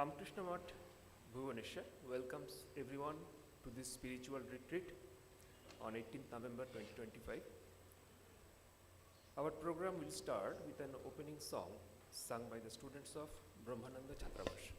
R.K.MATH Bhubaneswar welcomes everyone to this spiritual retreat on 18th November 2025. Our program will start with an opening song sung by the students of Brahmananda Chhatravash.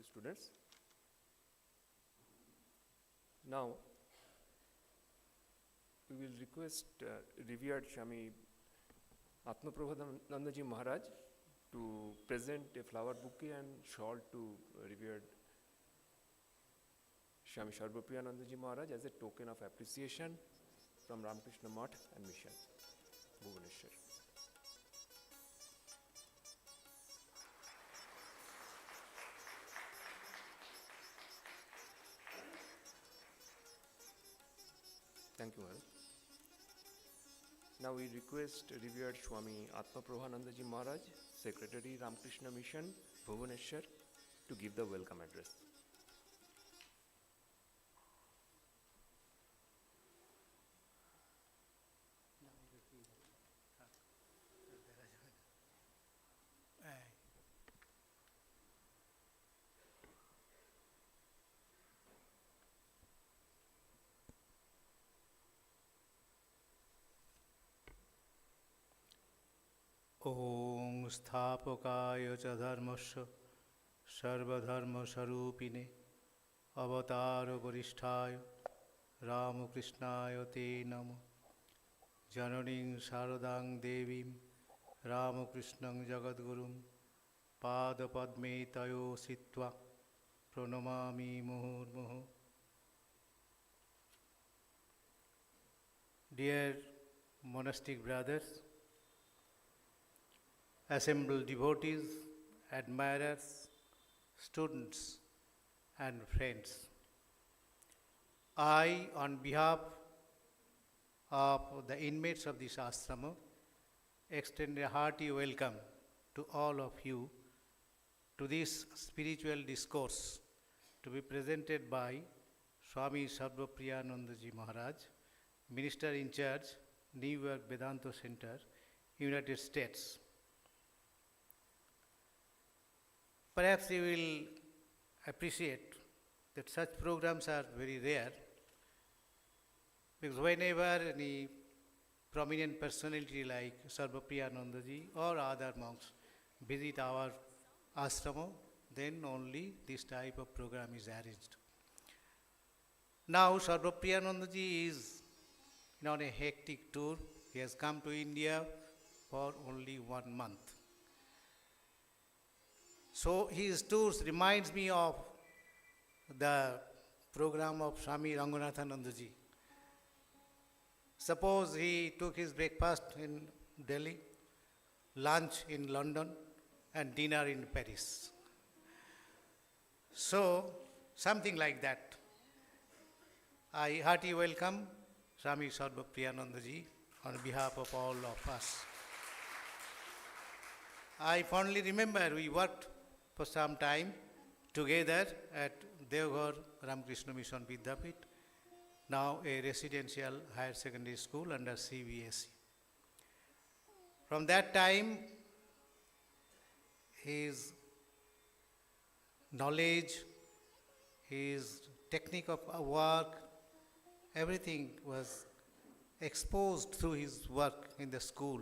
students. Now, we will request revered Swami R.K.MATH Maharaj to present a flower bouquet and shawl to revered Swami SARVAPRIYANANDA Maharaj as a token of appreciation from Ramakrishna Math and Mission, Bhubaneswar. Thank you, Maharaj. Now we request revered Swami R.K.MATH Maharaj, Secretary Ramakrishna Mission, Bhubaneswar, to give the welcome address. Om Sthapakaya cha dharmasya sarvadharma sarupine avatara varisthaya Ramakrishnaya te namo jananing saradang devim Ramakrishnang jagadgurum padapadme tayo sitva pranamami muhurmuhu. Dear monastic brothers, assembled devotees, admirers, students, and friends, I, on behalf of the inmates of this ashrama, extend a hearty welcome to all of you to this spiritual discourse to be presented by Swami SARVAPRIYANANDA Maharaj, Minister in Charge, New York Vedanta Center, United States. Perhaps you will appreciate that such programs are very rare, because whenever any prominent personality like SARVAPRIYANANDA or other monks visit our ashrama, then only this type of program is arranged. Now SARVAPRIYANANDA is on a hectic tour. He has come to India for only 1 month. So his tours reminds me of the program of Swami Ranganathananda ji. Suppose he took his breakfast in Delhi, lunch in London, and dinner in Paris. So, something like that. I heartily welcome Swami SARVAPRIYANANDA ji on behalf of all of us. I fondly remember we worked for some time together at Devghar Ramakrishna Mission Vidyapit, now a residential higher secondary school under CBSE. From that time, his knowledge, his technique of work, everything was exposed through his work in the school.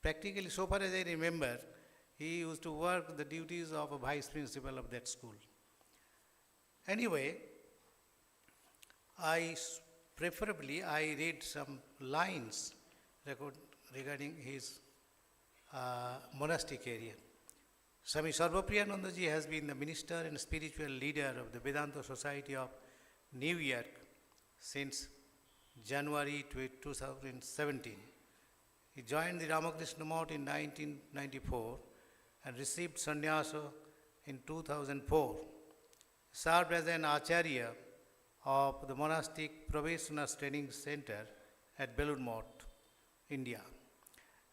Practically, so far as I remember, he used to work the duties of a vice principal of that school. Anyway, I read some lines regarding his monastic area. Swami SARVAPRIYANANDA has been the minister and spiritual leader of the Vedanta Society of New York since January 2017. He joined the Ramakrishna Math in 1994 and received sannyasa in 2004. Served as an acharya of the monastic Praveshna's training center at Belur Math, India.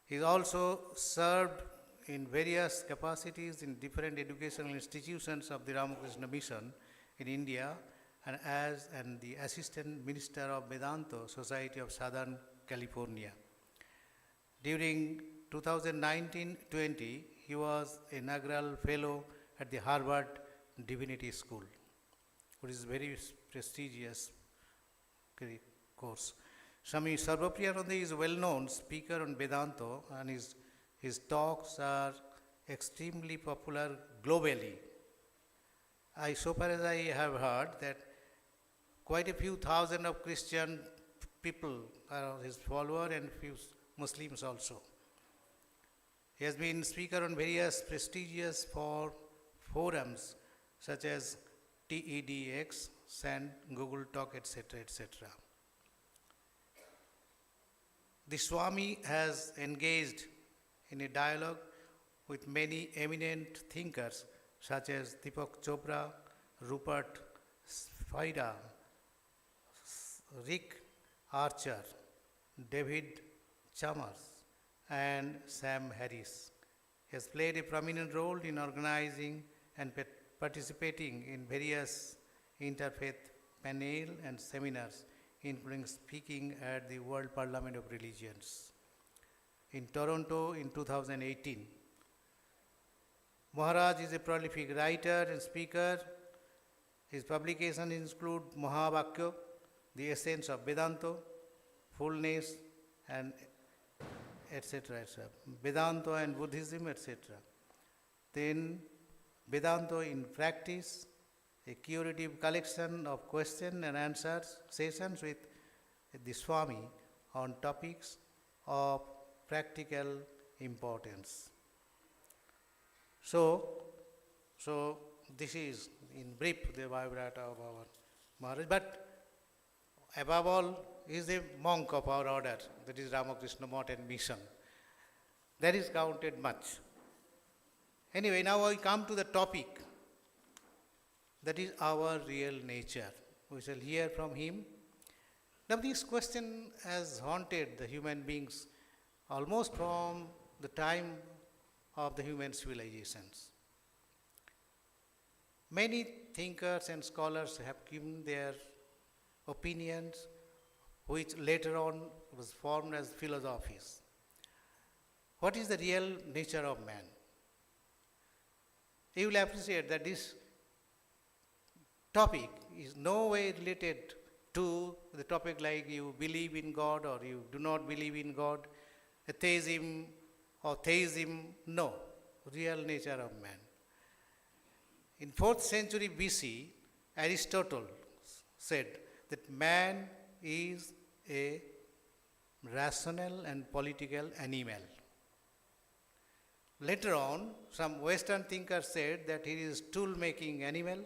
He also served in various capacities in different educational institutions of the Ramakrishna Mission in India and as the Assistant Minister of Vedanta Society of Southern California. During 2019-20, he was inaugural fellow at the Harvard Divinity School, which is a very prestigious course. Swami SARVAPRIYANANDA is a well-known speaker on Vedanta, and his talks are extremely popular globally. so far as I have heard, that quite a few thousand of Christian people are his followers and few Muslims also. He has been speaker on various prestigious forums such as TEDx, and Google Talk, etc., etc. The Swami has engaged in a dialogue with many eminent thinkers such as Deepak Chopra, Rupert Spira, Rick Archer, David Chalmers, and Sam Harris. He has played a prominent role in organizing and participating in various interfaith panel and seminars, including speaking at the World Parliament of Religions in Toronto in 2018. Maharaj is a prolific writer and speaker. His publications include Mahavakya, The Essence of Vedanta, Fullness, and etc., etc., Vedanta and Buddhism, etc. Then Vedanta in Practice, a curative collection of question and answers sessions with the Swami on topics of practical importance. So this is in brief the biography of our Maharaj. But above all, he is a monk of our order, that is Ramakrishna Math and Mission. That is counted much. Anyway, now I come to the topic, that is our real nature. We shall hear from him. Now this question has haunted the human beings almost from the time of the human civilizations. Many thinkers and scholars have given their opinions, which later on was formed as philosophies. What is the real nature of man? You will appreciate that this topic is no way related to the topic like you believe in God or you do not believe in God, atheism or theism. No, real nature of man. In 4th century BC, Aristotle said that man is a rational and political animal. Later on, some Western thinkers said that he is a tool-making animal,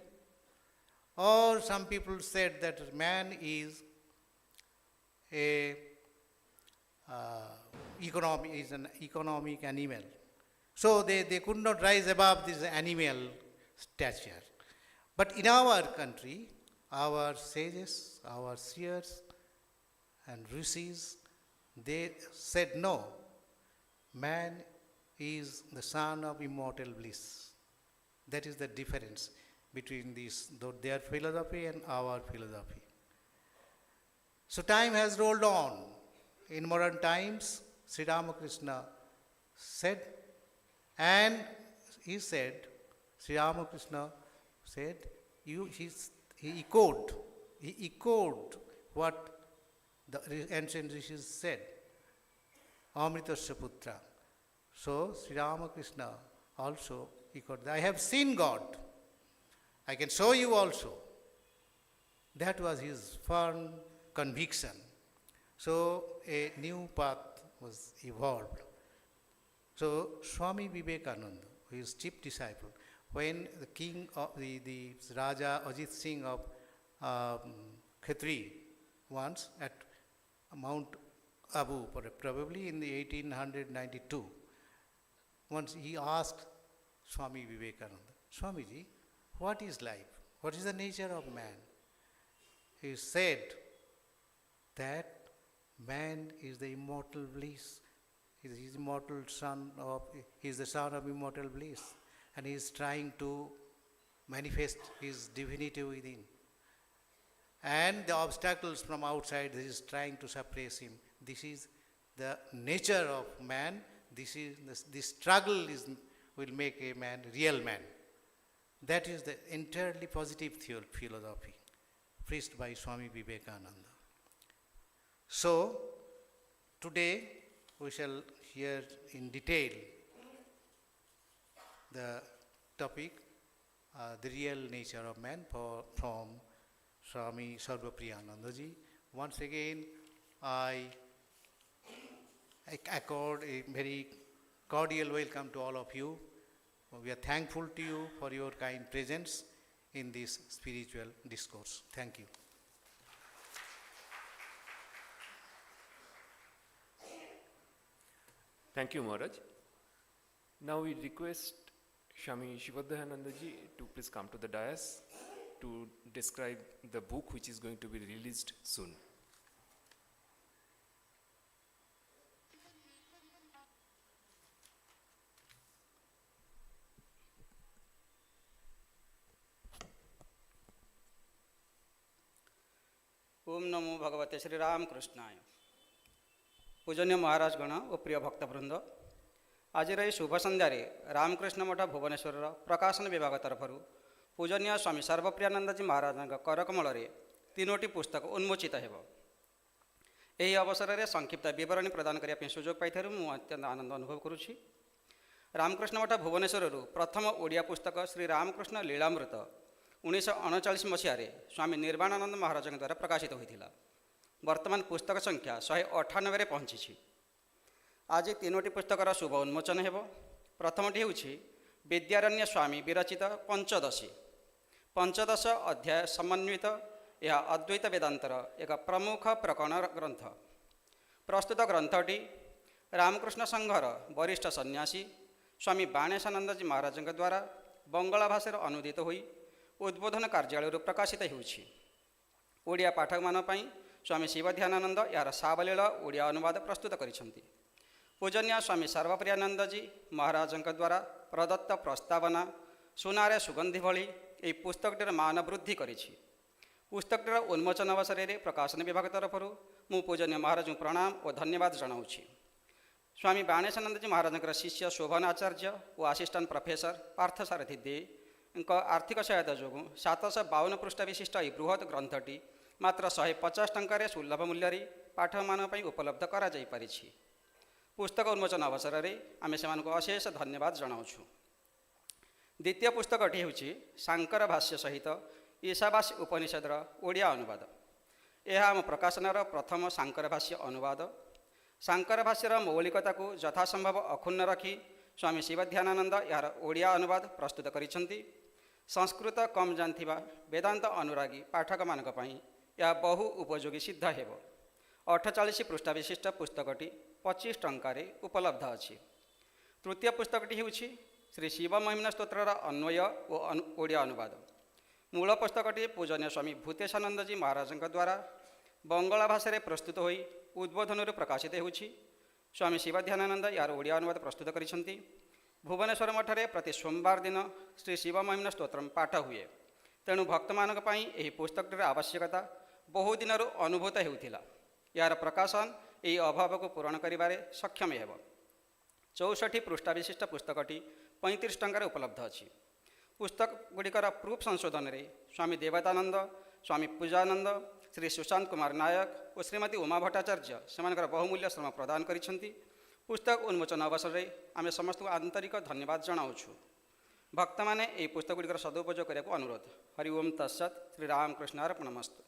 or some people said that man is an economic animal. So they could not rise above this animal stature. But in our country, our sages, our seers and rishis, they said no, man is the son of immortal bliss. That is the difference between their philosophy and our philosophy. So time has rolled on. In modern times, Sri Ramakrishna said, and he said, Sri Ramakrishna said, he echoed what the ancient rishis said, Amritasya Putra. So Sri Ramakrishna also echoed, I have seen God. I can show you also. That was his firm conviction. So a new path was evolved. So Swami Vivekananda, who is chief disciple, when the king of the Raja Ajit Singh of Khetri once at Mount Abu, probably in the 1892, once he asked Swami Vivekananda, Swamiji, what is life? What is the nature of man? He said that man is the immortal bliss. He is the son of immortal bliss. And he is trying to manifest his divinity within. And the obstacles from outside, he is trying to suppress him. This is the nature of man. This struggle will make a man real man. That is the entirely positive philosophy preached by Swami Vivekananda. So, today we shall hear in detail the topic the real nature of man from Swami Sarvapriyananda ji. Once again, I accord a very cordial welcome to all of you. We are thankful to you for your kind presence in this spiritual discourse. Thank you. Thank you, Maharaj. Now we request Swami Shivadhayananda ji to please come to the dais to describe the book which is going to be released soon. ओम नमो भगवते श्री राम कृष्णाय। पूजनीय महाराजगण और प्रिय भक्तवृंद, आज शुभ संध्यार रामकृष्ण मठ भुवनेश्वर प्रकाशन विभाग तरफ पूजनीय स्वामी सर्वप्रियानंद जी महाराज करकमल तीनोटी पुस्तक उन्मोचित हो। यही अवसर में संक्षिप्त विवरणी प्रदान करने सुजोग पाई मुझे अत्यंत आनंद अनुभव करुच्ची। रामकृष्ण मठ भुवनेश्वर प्रथम ओडिया पुस्तक श्री रामकृष्ण लीलामृत 1939 मसीह स्वामी निर्वाणानंद महाराज द्वारा प्रकाशित होता। वर्तमान पुस्तक संख्या 198 पहुँची। आज तीनोटी पुस्तकर शुभ उन्मोचन हो। प्रथमटी हूँ विद्यारण्य स्वामी विरचित पंचदश अध्याय समन्वित यह अद्वैत वेदांतर एक प्रमुख प्रकरण ग्रंथ। प्रस्तुत ग्रंथटी रामकृष्ण संघर वरिष्ठ सन्यासी स्वामी बाणेशानंद जी महाराज द्वारा बंगला भाषा अनुदित होई उद्बोधन कार्यालय प्रकाशित होउछि। ओडिया पाठक मान पई स्वामी शिवध्यानानंद यार सावलील ओडिया अनुवाद प्रस्तुत करिसेंति। पूजनीय स्वामी सर्वप्रियानंद जी महाराज द्वारा प्रदत्त प्रस्तावना सुनारे सुगंधि भली यह पुस्तकटीर मान वृद्धि करिछि। पुस्तकटीर उन्मोचन अवसर में प्रकाशन विभाग तरफ मु पूजनीय महाराज प्रणाम और धन्यवाद जनाऊछि। स्वामी बाणेशानंद जी महाराज शिष्य शोभन आचार्य और आसिस्टांट प्रोफेसर पार्थसारथी दे आर्थिक सहायता जो 752 पृष्ठ विशिष्ट यह बृहत ग्रंथटी मात्र 150 टंकार सुलभ मूल्य पाठक मान उपलब्ध करा जाई परिछि। पुस्तक उन्मोचन अवसर में आम से अशेष धन्यवाद जनाऊँ। द्वितीय पुस्तकटी हूँ शांकर भाष्य सहित ईशावास्य उपनिषदर ओडिया अनुवाद। यह आम प्रकाशनर प्रथम शांकर भाष्य अनुवाद। शांकर भाष्यर मौलिकता को यथासंभव अक्षुण्ण रखी स्वामी शिवध्यानानंद यार ओडिया अनुवाद प्रस्तुत करिसेंति। संस्कृत कम जानथिबा वेदांत अनुरागी पाठक मानक पई यह बहु उपयोगी सिद्ध हेब। 48 पृष्ठ विशिष्ट पुस्तकटी 25 टंकार उपलब्ध अछि। तृतीय पुस्तकटी हूँ श्री शिव महिमा स्तोत्रर अन्वय और ओडिया अनुवाद। मूल पुस्तकटी पूजनीय स्वामी भूतेशानंद जी महाराज द्वारा बंगला भाषा प्रस्तुत होई उद्बोधन प्रकाशित होछि। स्वामी शिवध्यानानंद यार ओडिया अनुवाद प्रस्तुत करिसेंति। भुवनेश्वर मठरे प्रति सोमवार दिन श्री शिव महिमा स्तोत्र पाठ हुए। तेणु भक्त मानक पई एही पुस्तकटीर आवश्यकता बहु दिन अनुभूत हेउथिला। यार प्रकाशन यही अभाव को पूरण करिबारे सक्षम हेब। 64 पृष्ठ विशिष्ट पुस्तकटी 35 टंकार उपलब्ध अछि। पुस्तक गुड़िकर प्रूफ संशोधन रे स्वामी देवतानंद, स्वामी पूजानंद, श्री सुशांत कुमार नायक और श्रीमती उमा भट्टाचार्य से बहुमूल्य श्रम प्रदान करिसेंति। पुस्तक उन्मोचन अवसर में आम समस्त आंतरिक धन्यवाद जनाऊँ। भक्त मैंने यही पुस्तक गुड़िकर सदुपयोग करने को अनुरोध। हरि ओम तत्सत। Shri रामकृष्णार्पणमस्तु।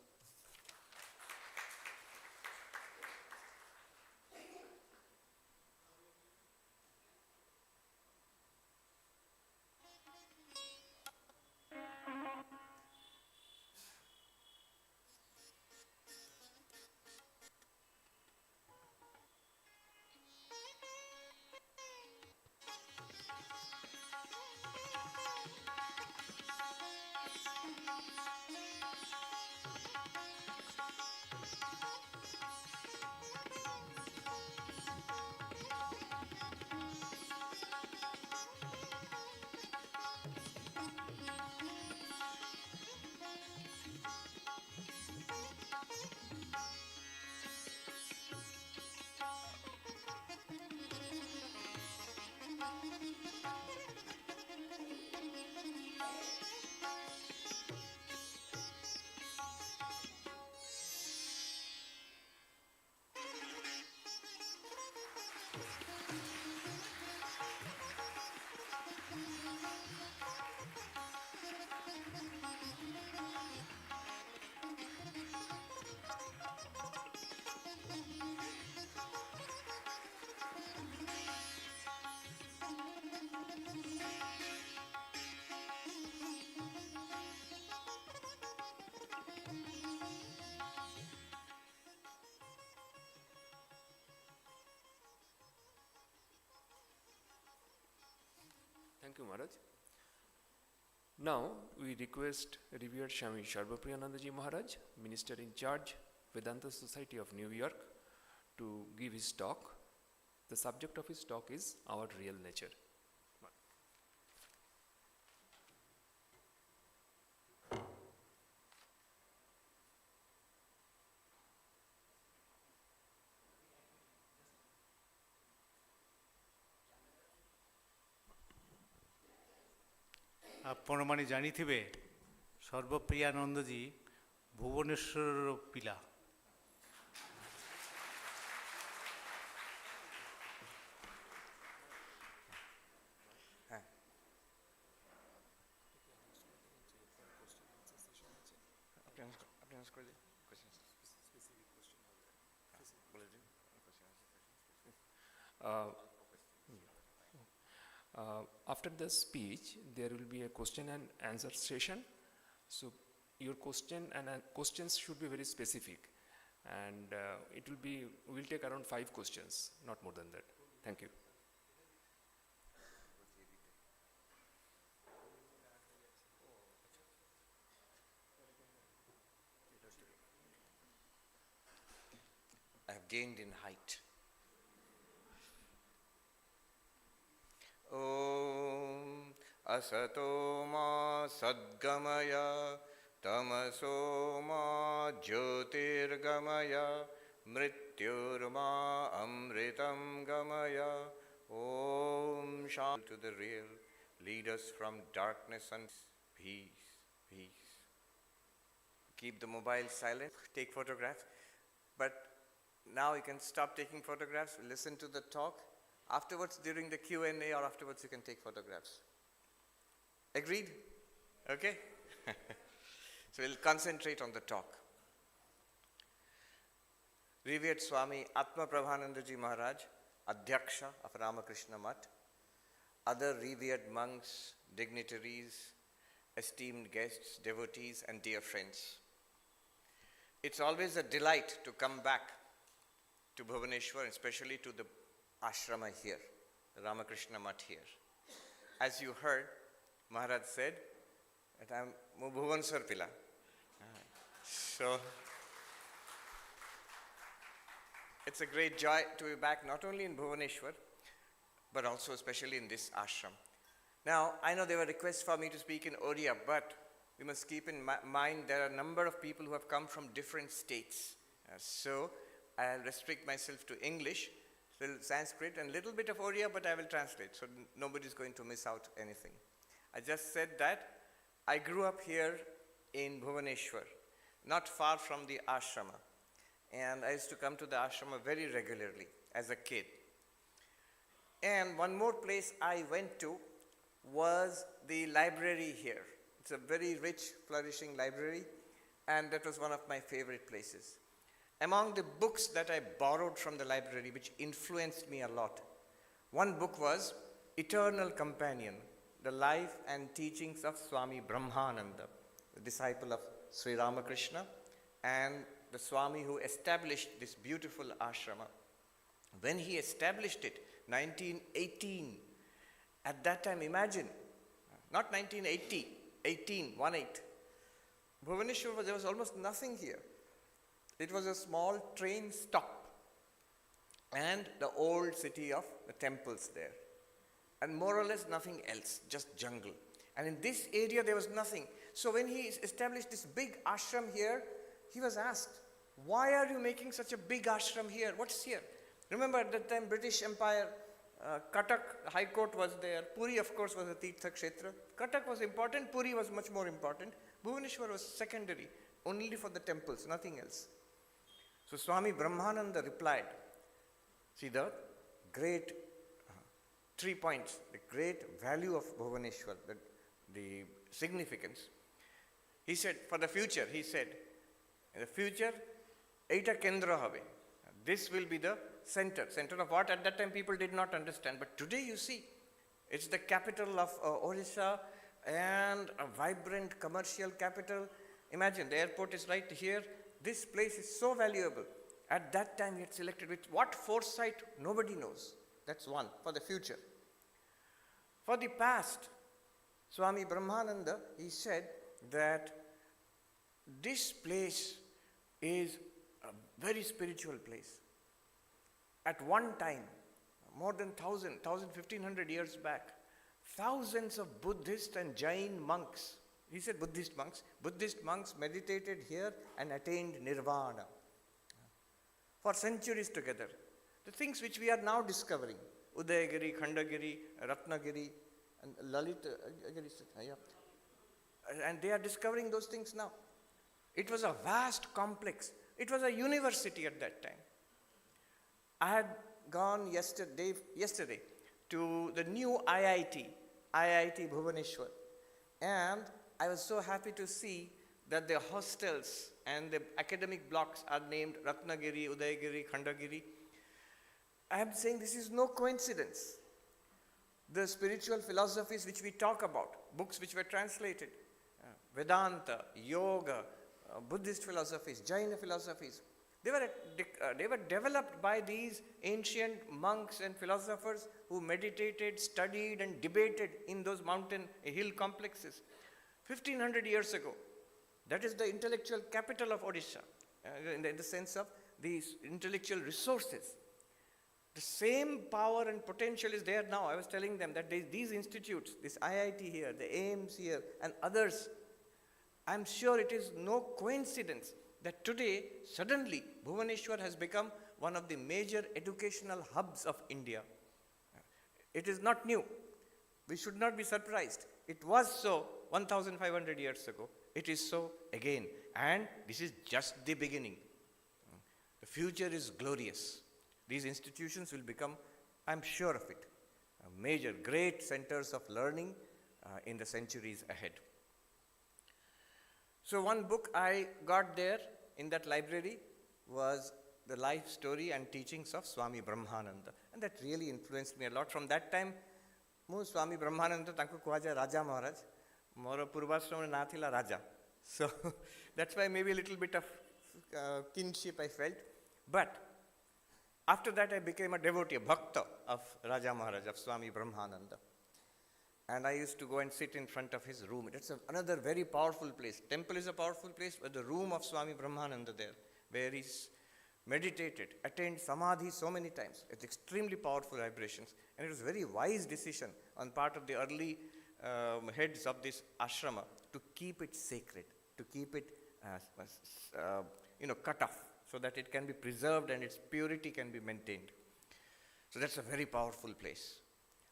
Thank you, Maharaj. Now, we request Revered Swami Sarvapriyananda Ji Maharaj, Minister in Charge, Vedanta Society of New York, to give his talk. The subject of his talk is Our Real Nature. ଆପଣମାନେ ଜାଣିଥିବେ ସର୍ବପ୍ରିୟାନନ୍ଦଜୀ ଭୁବନେଶ୍ୱରର ପିଲା। After the speech, there will be a question and answer session. So your questions should be very specific, and we'll take around 5 questions, not more than that. Thank you. I have gained in height. Om asato ma sadgamaya tamaso ma jyotirgamaya mrityurma amritam gamaya. Om Shanti to the real. Lead us from darkness and peace, peace. Keep the mobile silent, take photographs. But now you can stop taking photographs, listen to the talk. Afterwards, during the Q&A or afterwards, you can take photographs. Agreed? Okay? So we'll concentrate on the talk. Revered Swami Atma Prabhanandaji Maharaj, Adhyaksha of Ramakrishna Math, other revered monks, dignitaries, esteemed guests, devotees, and dear friends. It's always a delight to come back to Bhubaneswar, especially to the ashrama here, the Ramakrishna Math here. As you heard, Maharaj said that I am Bhubaneswar Pila. So, it's a great joy to be back not only in Bhubaneswar, but also especially in this ashram. Now, I know there were requests for me to speak in Oriya, but we must keep in mind there are a number of people who have come from different states. So, I'll restrict myself to English, little Sanskrit, and little bit of Oriya, but I will translate, so nobody's going to miss out anything. I just said that I grew up here in Bhubaneswar, not far from the ashrama, and I used to come to the ashrama very regularly as a kid. And one more place I went to was the library here. It's a very rich, flourishing library, and that was one of my favorite places. Among the books that I borrowed from the library, which influenced me a lot, one book was Eternal Companion, the life and teachings of Swami Brahmananda, the disciple of Sri Ramakrishna, and the Swami who established this beautiful ashrama. When he established it, 1918, at that time, imagine, not 1980, 18, 18. Bhubaneswar, there was almost nothing here. It was a small train stop and the old city of the temples there. And more or less nothing else, just jungle. And in this area there was nothing. So when he established this big ashram here, he was asked, why are you making such a big ashram here? What's here? Remember at that time British Empire, Cuttack High Court was there. Puri of course was a Tirtha Kshetra. Cuttack was important, Puri was much more important. Bhubaneswar was secondary, only for the temples, nothing else. So Swami Brahmananda replied, see the great 3 points, the great value of Bhubaneswar, the significance. He said, for the future, he said, in the future, Eita Kendra Habe. This will be the center. Center of what? At that time people did not understand. But today you see, it's the capital of Orissa and a vibrant commercial capital. Imagine, the airport is right here. This place is so valuable. At that time, he had selected with what foresight, nobody knows. That's one, for the future. For the past, Swami Brahmananda, he said that this place is a very spiritual place. At one time, more than 1,500 years back, thousands of Buddhist and Jain monks, he said Buddhist monks meditated here and attained nirvana for centuries together. The things which we are now discovering, Udayagiri, Khandagiri, Ratnagiri, and Lalitagiri, and they are discovering those things now. It was a vast complex. It was a university at that time. I had gone yesterday to the new IIT Bhubaneswar, and I was so happy to see that the hostels and the academic blocks are named Ratnagiri, Udayagiri, Khandagiri. I am saying this is no coincidence. The spiritual philosophies which we talk about, books which were translated, Vedanta, Yoga, Buddhist philosophies, Jaina philosophies, they were developed by these ancient monks and philosophers who meditated, studied, and debated in those mountain hill complexes 1,500 years ago. That is the intellectual capital of Odisha, in the sense of these intellectual resources. The same power and potential is there now. I was telling them that these institutes, this IIT here, the AIMS here, and others, I'm sure it is no coincidence that today, suddenly, Bhubaneswar has become one of the major educational hubs of India. It is not new. We should not be surprised. It was so 1,500 years ago. It is so again. And this is just the beginning. The future is glorious. These institutions will become, I'm sure of it, major, great centers of learning in the centuries ahead. So one book I got there in that library was the life story and teachings of Swami Brahmananda. And that really influenced me a lot. From that time, Swami Brahmananda tanku kuhaja Raja Maharaj. Mora purvashram na thila Raja. So that's why maybe a little bit of kinship I felt. But after that I became a devotee, a bhakta of Raja Maharaj, of Swami Brahmananda. And I used to go and sit in front of his room. It's another very powerful place. Temple is a powerful place, but the room of Swami Brahmananda there, where he meditated, attained samadhi so many times. It's extremely powerful vibrations. And it was a very wise decision on part of the early heads of this ashrama to keep it sacred, to keep it cut off, so that it can be preserved and its purity can be maintained. So that's a very powerful place.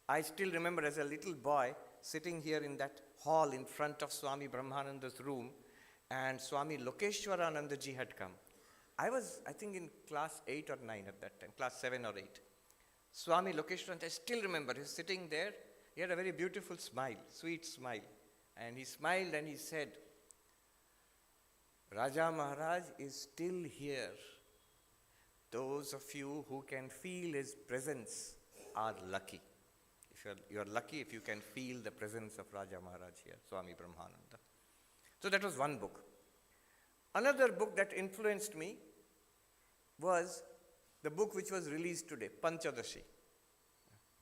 I still remember as a little boy sitting here in that hall in front of Swami Brahmananda's room, and Swami Lokeshwarananda ji had come. I was, I think, in class 8 or 9 at that time, class 7 or 8. Swami Lokeshwarananda, I still remember, he was sitting there. He had a very beautiful smile, sweet smile. And he smiled and he said, Raja Maharaj is still here. Those of you who can feel his presence are lucky. You are lucky if you can feel the presence of Raja Maharaj here, Swami Brahmananda. So that was one book. Another book that influenced me was the book which was released today, Panchadashi.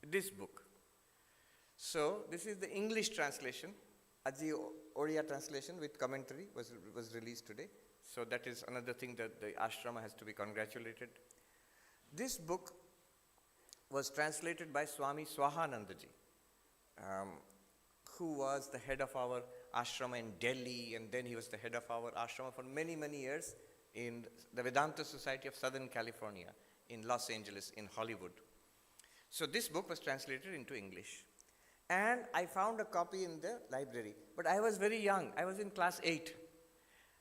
This book. So this is the English translation. Aji Oriya translation with commentary was released today. So that is another thing that the ashrama has to be congratulated. This book was translated by Swami Swahanandaji, who was the head of our ashrama in Delhi, and then he was the head of our ashrama for many, many years in the Vedanta Society of Southern California, in Los Angeles, in Hollywood. So this book was translated into English. And I found a copy in the library, but I was very young. I was in class 8.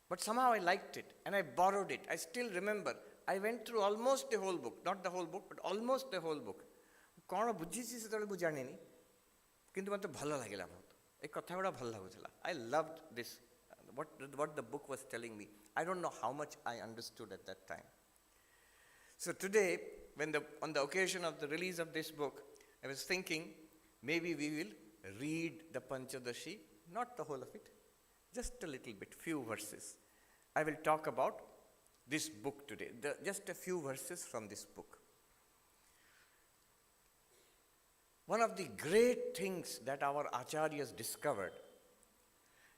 But somehow I liked it, and I borrowed it. I still remember. I went through almost the whole book, not the whole book, but almost the whole book. କ'ଣ ବୁଝିଛି ସେତେବେଳେ ମୁଁ ଜାଣିନି, କିନ୍ତୁ ମୋତେ ଭଲ ଲାଗିଲା ବହୁତ. ଏ କଥା ଗୁଡ଼ା ଭଲ ଲାଗୁଥିଲା. I loved this, what the book was telling me. I don't know how much I understood at that time. So today, on the occasion of the release of this book, I was thinking, maybe we will read the Panchadashi, not the whole of it, just a little bit, few verses. I will talk about this book today, just a few verses from this book. one of the great things that our acharyas discovered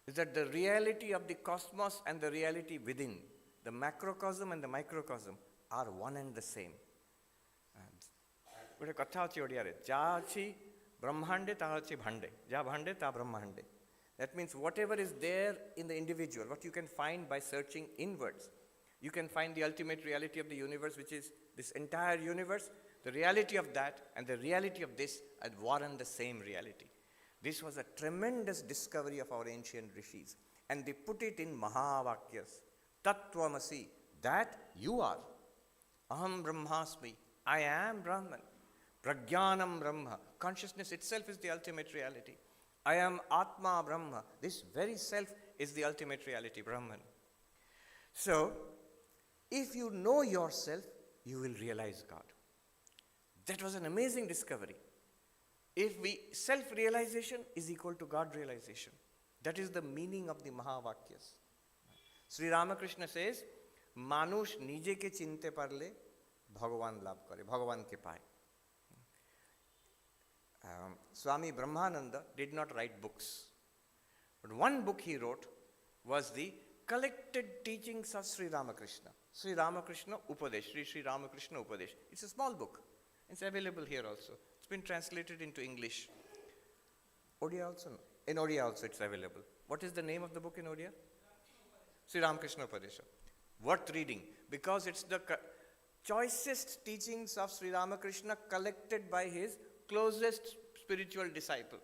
is that the reality of the cosmos and the reality within, the macrocosm and the microcosm, are one and the same. ଗୋଟେ କଥା ଅଛି ଓଡ଼ିଆରେ, ଯାହା ଅଛି ବ୍ରହ୍ମାଣ୍ଡେ ତାହା ଅଛି ଭାଣ୍ଡେ, ଯାହା ଭାଣ୍ଡେ ତାହା ବ୍ରହ୍ମାଣ୍ଡେ. That means whatever is there in the individual, what you can find by searching inwards, you can find the ultimate reality of the universe, which is this entire universe. The reality of that and the reality of this are one and the same reality. This was a tremendous discovery of our ancient rishis, and they put it in Mahavakyas. Tattvamasi, that you are. Aham Brahmasmi, I am Brahman. Prajnanam Brahma, consciousness itself is the ultimate reality. I am Atma Brahma, this very self is the ultimate reality, Brahman. So, if you know yourself, you will realize God. That was an amazing discovery. Self-realization is equal to God realization. That is the meaning of the Mahavakyas. Sri Ramakrishna says, Manush nije ke chinte parle, Bhagavan labh kare, Bhagavan ke paye. Swami Brahmananda did not write books. But one book he wrote was the collected teachings of Sri Ramakrishna. Sri Ramakrishna Upadesh, Sri Ramakrishna Upadesh. It's a small book. It's available here also. It's been translated into English. Odia also? No. In Odia also it's available. What is the name of the book in Odia? Sri Ramakrishna Upadesha. Worth reading because it's the choicest teachings of Sri Ramakrishna collected by his closest spiritual disciple.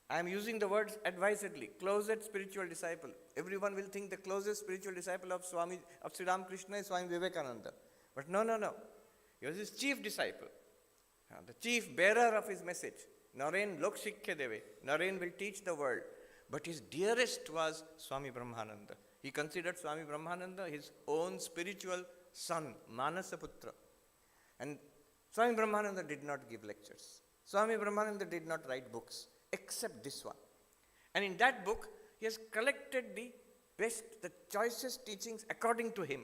I am using the words advisedly. Closest spiritual disciple. Everyone will think the closest spiritual disciple of Sri Ramakrishna is Swami Vivekananda. But no. He was his chief disciple. The chief bearer of his message. Naren lok shikkhe deve. Naren will teach the world. But his dearest was Swami Brahmananda. He considered Swami Brahmananda his own spiritual son, Manasaputra. And Swami Brahmananda did not give lectures. Swami Brahmananda did not write books, except this one. And in that book, he has collected the best, the choicest teachings according to him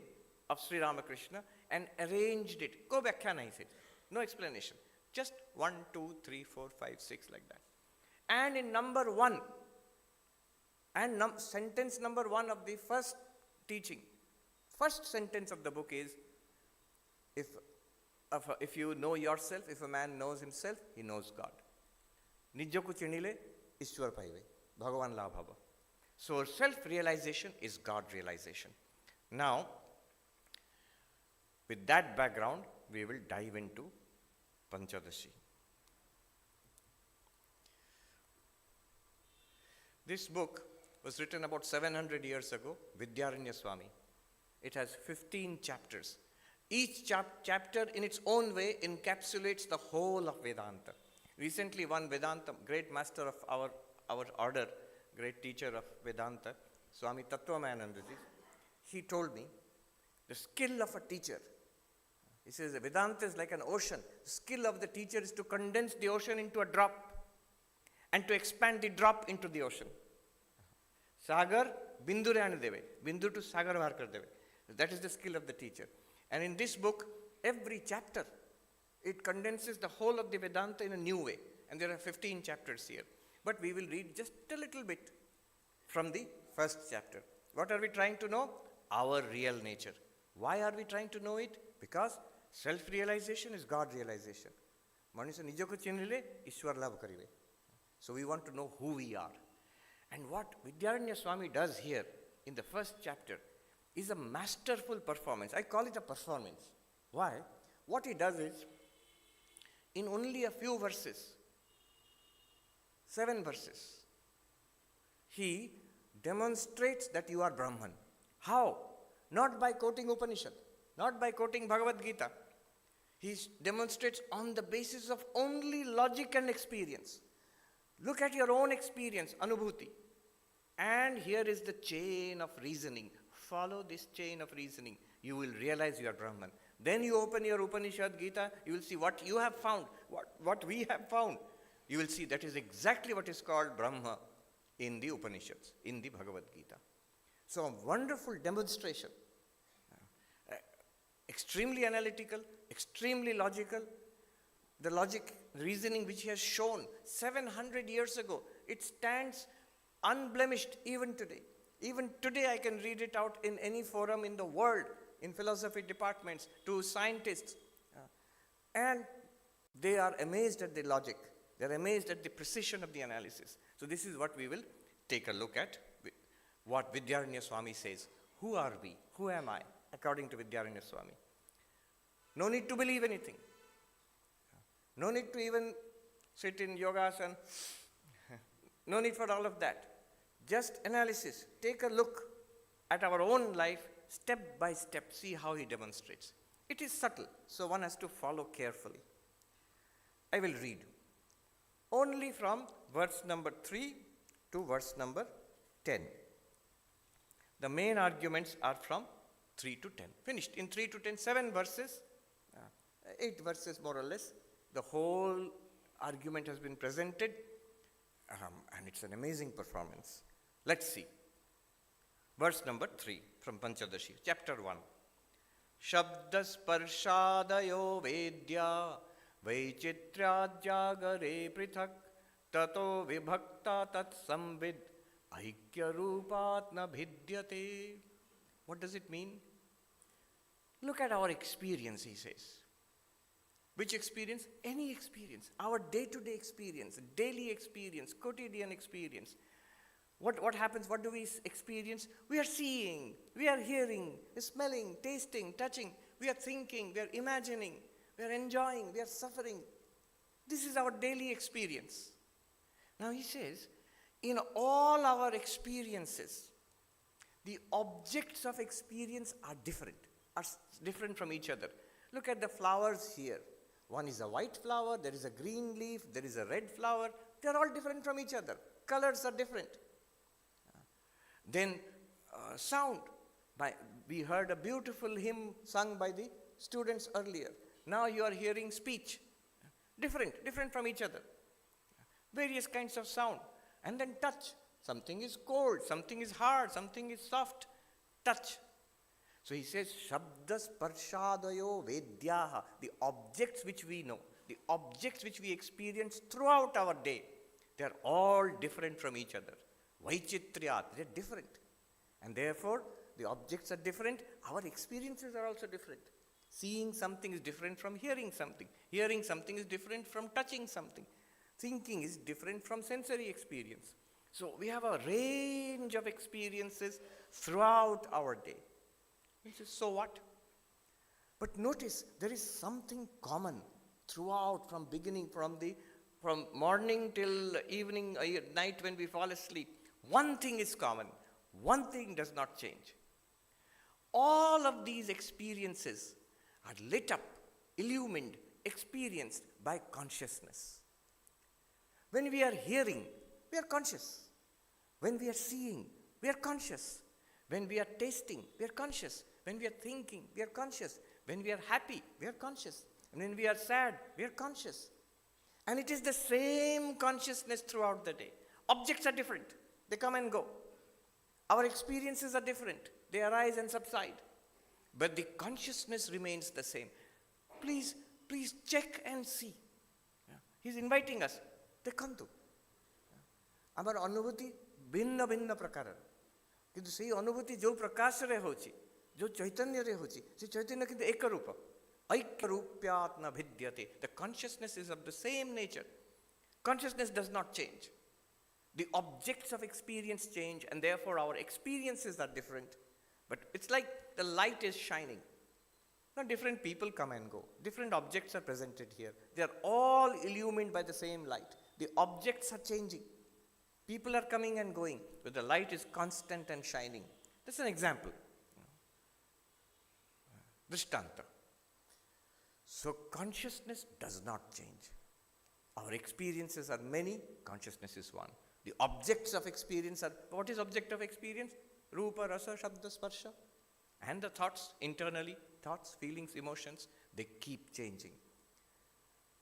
of Sri Ramakrishna and arranged it. Ko vyakhya nahi se. No explanation. Just 1, 2, 3, 4, 5, 6 like that. And in number 1, and sentence number 1 of the first teaching, first sentence of the book is, if you know yourself, if a man knows himself, he knows God. Nijyaku chinile, Ishwar paive, Bhagavan labhava. So self-realization is God realization. Now, with that background, we will dive into Panchadashi. This book was written about 700 years ago, Vidyaranya Swami. It has 15 chapters. Each chapter in its own way encapsulates the whole of Vedanta. Recently, one Vedanta, great master of our order, great teacher of Vedanta, Swami Tattvamayanandaji, he told me, the skill of a teacher, he says, Vedanta is like an ocean. The skill of the teacher is to condense the ocean into a drop and to expand the drop into the ocean. Sagar, bindu re aane deve. Bindu to sagar bahar kar deve. That is the skill of the teacher. And in this book, every chapter, it condenses the whole of the Vedanta in a new way. And there are 15 chapters here. But we will read just a little bit from the first chapter. What are we trying to know? Our real nature. Why are we trying to know it? Because self-realization is God realization. Manusya nijako chinile, Ishwar labh karive. So we want to know who we are. And what Vidyaranya Swami does here in the first chapter is a masterful performance. I call it a performance. Why? What he does is, in only a few verses, 7 verses, he demonstrates that you are Brahman. How? Not by quoting Upanishad, not by quoting Bhagavad Gita. He demonstrates on the basis of only logic and experience. Look at your own experience, Anubhuti. And here is the chain of reasoning. Follow this chain of reasoning. You will realize you are Brahman. Then you open your Upanishad Gita, you will see what you have found, what we have found. You will see that is exactly what is called Brahma in the Upanishads, in the Bhagavad Gita. So a wonderful demonstration. Extremely analytical, extremely logical, The logic, reasoning which he has shown 700 years ago, it stands unblemished even today. Even today I can read it out in any forum in the world, in philosophy departments, to scientists. And they are amazed at the logic. They are amazed at the precision of the analysis. So this is what we will take a look at, what Vidyaranya Swami says. Who are we? Who am I? According to Vidyaranya Swami. No need to believe anything. No need to even sit in yogasana. No need for all of that. Just analysis. Take a look at our own life, step by step, see how he demonstrates. It is subtle, so one has to follow carefully. I will read only from verse number 3 to verse number 10. The main arguments are from 3 to 10. Finished. In 3 to 10, 7 verses, 8 verses more or less. The whole argument has been presented, and it's an amazing performance. Let's see. Verse number 3 from Panchadashi, chapter 1. Shabdasparshadayo vedya vaichitradyagare prithak tato vibhakta tat samvid aikya rupatna bhidyate. What does it mean? Look at our experience, he says. Which experience? Any experience. Our day-to-day experience, daily experience, quotidian experience. What happens? What do we experience? We are seeing, we are hearing, smelling, tasting, touching. We are thinking, we are imagining, we are enjoying, we are suffering. This is our daily experience. Now he says, in all our experiences, the objects of experience are different from each other. Look at the flowers here. One is a white flower, there is a green leaf, there is a red flower. They are all different from each other. Colors are different. Then sound. We heard a beautiful hymn sung by the students earlier. Now you are hearing speech. Different from each other. Various kinds of sound. And then touch. Something is cold, something is hard, something is soft. Touch. So he says, Shabdas Parshadayo Vedyaha, the objects which we know, the objects which we experience throughout our day, they are all different from each other. Vaichitriyat, they are different. And therefore, the objects are different, our experiences are also different. Seeing something is different from hearing something. Hearing something is different from touching something. Thinking is different from sensory experience. So we have a range of experiences throughout our day. He says, so what? But notice, there is something common throughout, from morning till evening, night when we fall asleep. One thing is common. One thing does not change. All of these experiences are lit up, illumined, experienced by consciousness. When we are hearing, we are conscious. When we are seeing, we are conscious. When we are tasting, we are conscious. When we are thinking, we are conscious. When we are happy, we are conscious. And when we are sad, we are conscious. And it is the same consciousness throughout the day. Objects are different. They come and go. Our experiences are different. They arise and subside. But the consciousness remains the same. Please check and see. He's inviting us. Dekhantu. Amar anubhuti bhinna prakara. Kintu sei anubhuti jo prakashare hochi, jo chaitanyare hochi, se chaitanya kintu ekarupa. Aikarupyatna bhidyate. The consciousness is of the same nature. Consciousness does not change. The objects of experience change, and therefore our experiences are different. But it's like the light is shining. Now different people come and go. Different objects are presented here. They are all illumined by the same light. The objects are changing. People are coming and going, but the light is constant and shining. That's an example. Drishtanta. So consciousness does not change. Our experiences are many, consciousness is one. The objects of experience are, what is object of experience? Rupa, rasa, shabda, sparsha. And the thoughts internally, thoughts, feelings, emotions, they keep changing.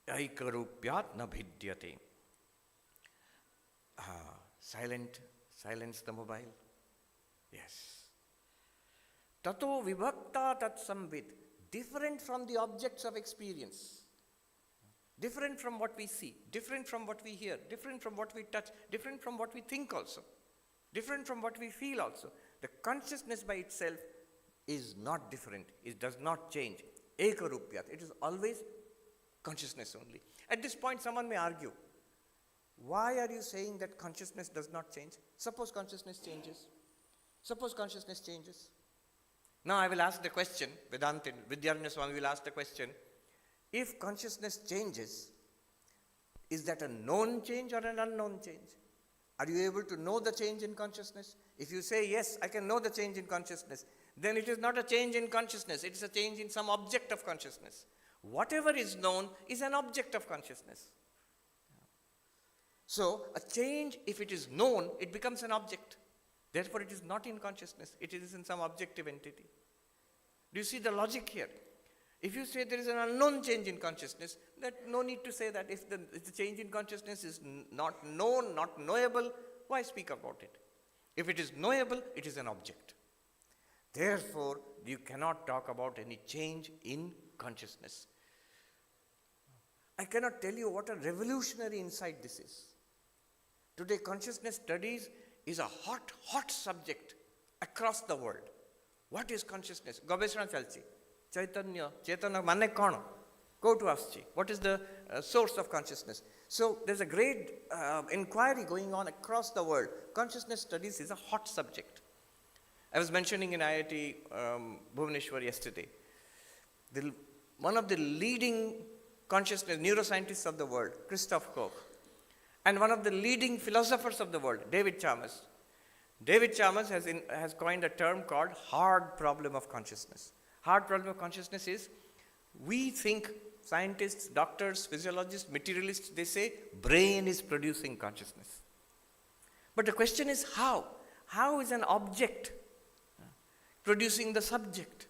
Aikarupyat na bhidyate. Silence the mobile. Yes. Tato vibhakta tat samvid. Different from the objects of experience. different from what we see, different from what we hear, different from what we touch, different from what we think also, different from what we feel also. The consciousness by itself is not different, it does not change. Ekarupyat, it is always consciousness only. At this point, someone may argue, why are you saying that consciousness does not change? Suppose consciousness changes. Suppose consciousness changes. Now I will ask the question, Vidyaranya Swami will ask the question, if consciousness changes, is that a known change or an unknown change? Are you able to know the change in consciousness? If you say, yes, I can know the change in consciousness, then it is not a change in consciousness, it is a change in some object of consciousness. Whatever is known is an object of consciousness. So, a change, if it is known, it becomes an object. Therefore, it is not in consciousness, it is in some objective entity. Do you see the logic here? If you say there is an unknown change in consciousness, that no need to say that. If the change in consciousness is not known, not knowable, why speak about it? If it is knowable, it is an object. Therefore, you cannot talk about any change in consciousness. I cannot tell you what a revolutionary insight this is. Today, consciousness studies is a hot subject across the world. What is consciousness? Gobeshana chalchi. Chaitanya, Chetana mane kono? Go to Aschi. What is the source of consciousness? So there's a great inquiry going on across the world. Consciousness studies is a hot subject. I was mentioning in IIT Bhubaneswar yesterday, one of the leading consciousness neuroscientists of the world, Christoph Koch, and one of the leading philosophers of the world, David Chalmers. David Chalmers has coined a term called hard problem of consciousness. Hard problem of consciousness is, we think, scientists, doctors, physiologists, materialists, they say brain is producing consciousness. But the question is how? How is an object producing the subject?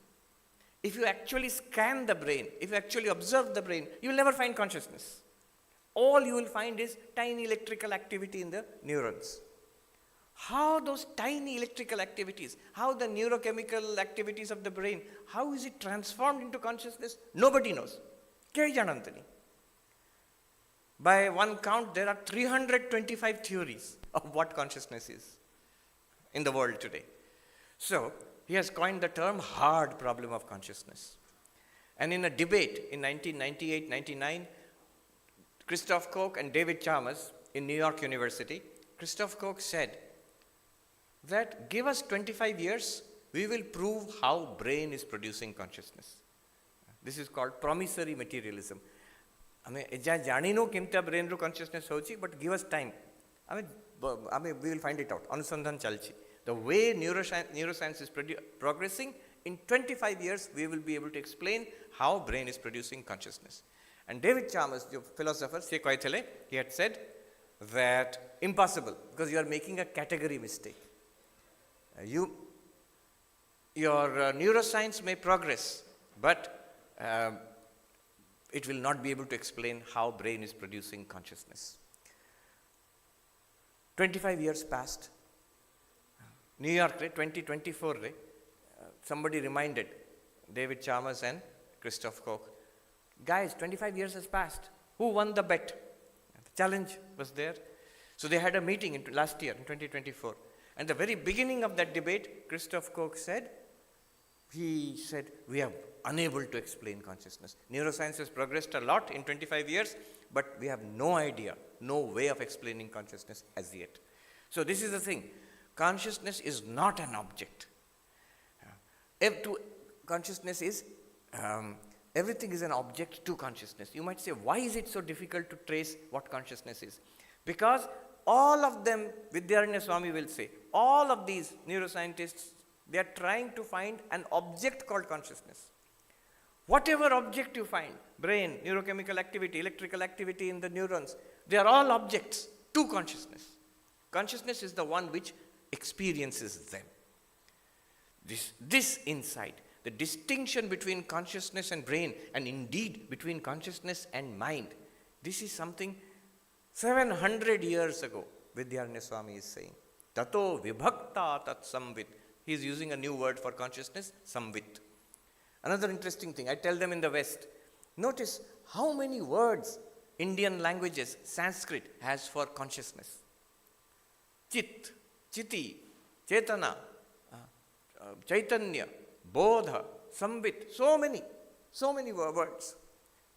If you actually scan the brain, if you actually observe the brain, you will never find consciousness. All you will find is tiny electrical activity in the neurons. How those tiny electrical activities, how the neurochemical activities of the brain, how is it transformed into consciousness? Nobody knows. By one count, there are 325 theories of what consciousness is in the world today. So, he has coined the term hard problem of consciousness. And in a debate in 1998-99, Christoph Koch and David Chalmers in New York University, Christoph Koch said that give us 25 years, we will prove how brain is producing consciousness. This is called promissory materialism. We brain consciousness but give us time. We will find it out. Anusandhan chalchi. The way neuroscience is progressing, in 25 years we will be able to explain how brain is producing consciousness. And David Chalmers, the philosopher, he had said that impossible, because you are making a category mistake. Your neuroscience may progress, but it will not be able to explain how brain is producing consciousness. 25 years passed. New York, 2024, somebody reminded David Chalmers and Christoph Koch, guys, 25 years has passed. Who won the bet? The challenge was there. So they had a meeting last year in 2024. And the very beginning of that debate, Christoph Koch said, we are unable to explain consciousness. Neuroscience has progressed a lot in 25 years, but we have no idea, no way of explaining consciousness as yet. So this is the thing. Consciousness is not an object. Consciousness is, everything is an object to consciousness. You might say, why is it so difficult to trace what consciousness is? Because all of them, Vidyaranya Swami will say, all of these neuroscientists, they are trying to find an object called consciousness. Whatever object you find, brain, neurochemical activity, electrical activity in the neurons, they are all objects to consciousness. Consciousness is the one which experiences them. This insight, the distinction between consciousness and brain, and indeed between consciousness and mind, this is something 700 years ago, Vidyaranya Swami is saying. Tato vibhakta tat samvit. He is using a new word for consciousness, samvit. Another interesting thing, I tell them in the West, notice how many words Indian languages Sanskrit has for consciousness. Chit, Chiti, Chetana, Chaitanya, Bodha, Sambit, so many words.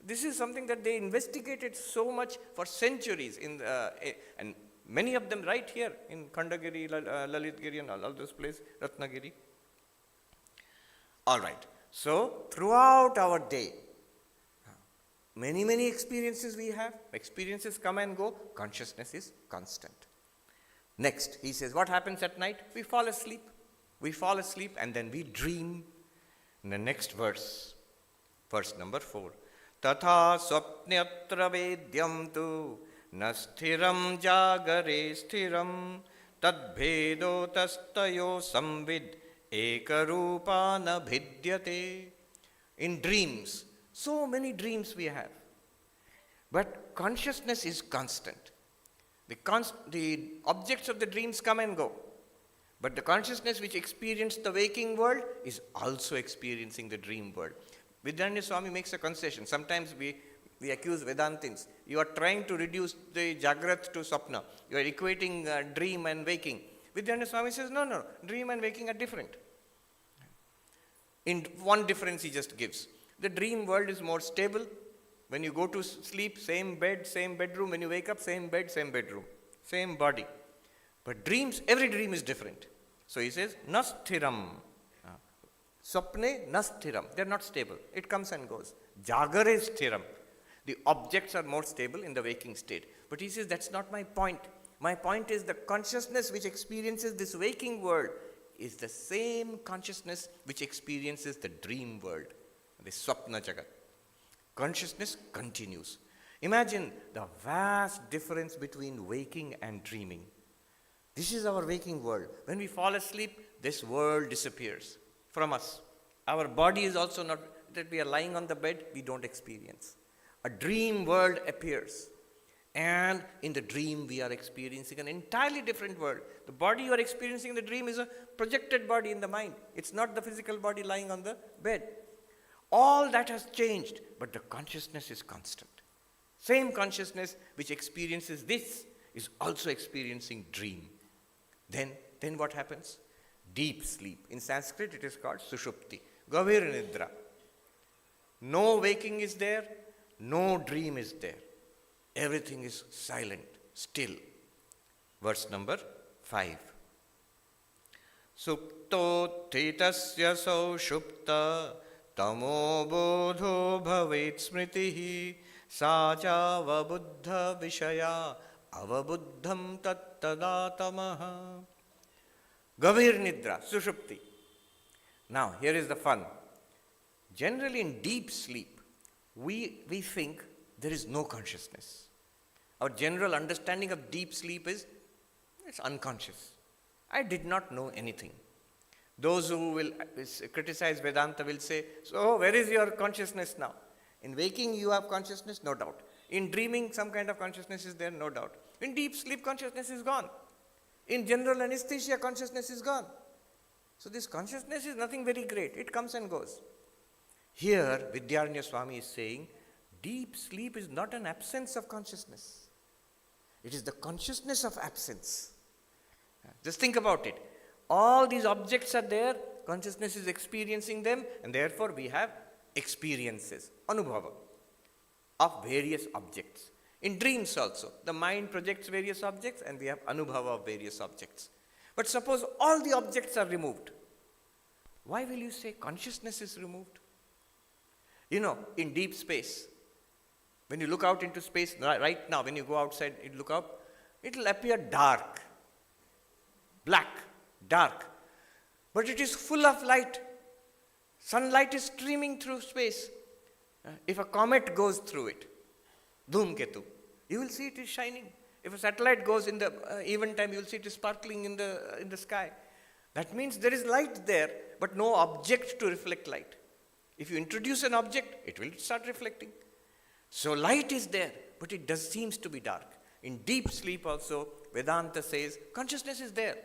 This is something that they investigated so much for centuries and many of them right here in Khandagiri, Lalitgiri and all those places, Ratnagiri. All right. So, throughout our day, many experiences we have. Experiences come and go. Consciousness is constant. Next, he says, what happens at night? We fall asleep. We fall asleep and then we dream. In the next verse number 4. Tatha swapnyatra vedyam tu nasthiram jagare sthiram tadbhedo tastayo samvid ekarupana bhidyate. In dreams, so many dreams we have. But consciousness is constant. The objects of the dreams come and go. But the consciousness which experienced the waking world is also experiencing the dream world. Vidyaranya Swami makes a concession. Sometimes we accuse Vedantins. You are trying to reduce the Jagrat to Sapna. You are equating dream and waking. Vidyaranya Swami says, no, dream and waking are different. In one difference he just gives. The dream world is more stable. When you go to sleep, same bed, same bedroom. When you wake up, same bed, same bedroom, same body. But dreams, every dream is different. So he says, nasthiram. Swapne nasthiram. They are not stable. It comes and goes. Jagare sthiram. The objects are more stable in the waking state. But he says, that's not my point. My point is the consciousness which experiences this waking world is the same consciousness which experiences the dream world, the swapna jagat. Consciousness continues. Imagine the vast difference between waking and dreaming. This is our waking world. When we fall asleep, this world disappears from us. Our body is also not, that we are lying on the bed, we don't experience. A dream world appears. And in the dream, we are experiencing an entirely different world. The body you are experiencing in the dream is a projected body in the mind. It's not the physical body lying on the bed. All that has changed, but the consciousness is constant. Same consciousness which experiences this is also experiencing dream. Then what happens? Deep sleep. In Sanskrit, it is called sushupti. Gavir nidra. No waking is there, no dream is there. Everything is silent, still. Verse number 5. Sukto thetasya saushupta tamo bodho bhavet smritihi saja vabuddha vishaya avabuddham tattadātamaha. Gavir nidra, sushupti. Now, here is the fun. Generally, in deep sleep, we think there is no consciousness. Our general understanding of deep sleep is, it's unconscious. I did not know anything. Those who will criticize Vedanta will say, so where is your consciousness now? In waking you have consciousness, no doubt. In dreaming some kind of consciousness is there, no doubt. In deep sleep consciousness is gone. In general anesthesia consciousness is gone. So this consciousness is nothing very great. It comes and goes. Here Vidyaranya Swami is saying, deep sleep is not an absence of consciousness. It is the consciousness of absence. Just think about it. All these objects are there, consciousness is experiencing them, and therefore we have experiences, anubhava, of various objects. In dreams also, the mind projects various objects and we have anubhava of various objects. But suppose all the objects are removed. Why will you say consciousness is removed? You know, in deep space, when you look out into space, right now, when you go outside, you look out, it will appear dark, black, dark. But it is full of light. Sunlight is streaming through space. If a comet goes through it, Dhumketu, you will see it is shining. If a satellite goes in the even time, you will see it is sparkling in the sky. That means there is light there, but no object to reflect light. If you introduce an object, it will start reflecting. So light is there, but it seems to be dark. In deep sleep also, Vedanta says, consciousness is there,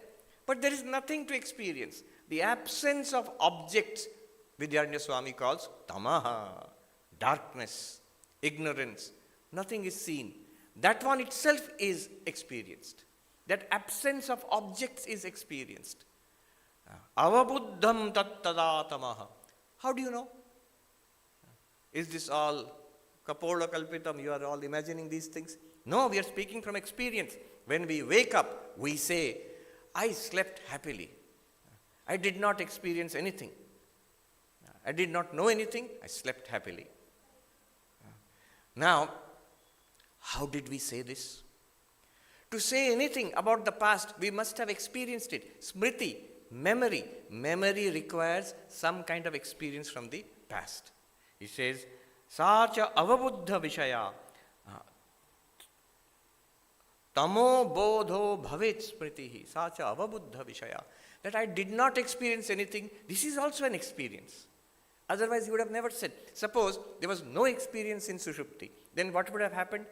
but there is nothing to experience. The absence of objects, Vidyaranya Swami calls tamaha, darkness, ignorance. Nothing is seen. That one itself is experienced. That absence of objects is experienced. Avabuddham tat tadatamaha. How do you know? Is this all kapola kalpitam? You are all imagining these things? No, we are speaking from experience. When we wake up, we say, I slept happily. I did not experience anything. I did not know anything. I slept happily. Now, how did we say this? To say anything about the past, we must have experienced it. Smriti, memory. Memory requires some kind of experience from the past. He says, Sacha avabuddha vishaya tamo bodho bhavet smritihi. Sacha avabuddha vishaya. That I did not experience anything, this is also an experience. Otherwise, you would have never said. Suppose there was no experience in Sushupti. Then what would have happened?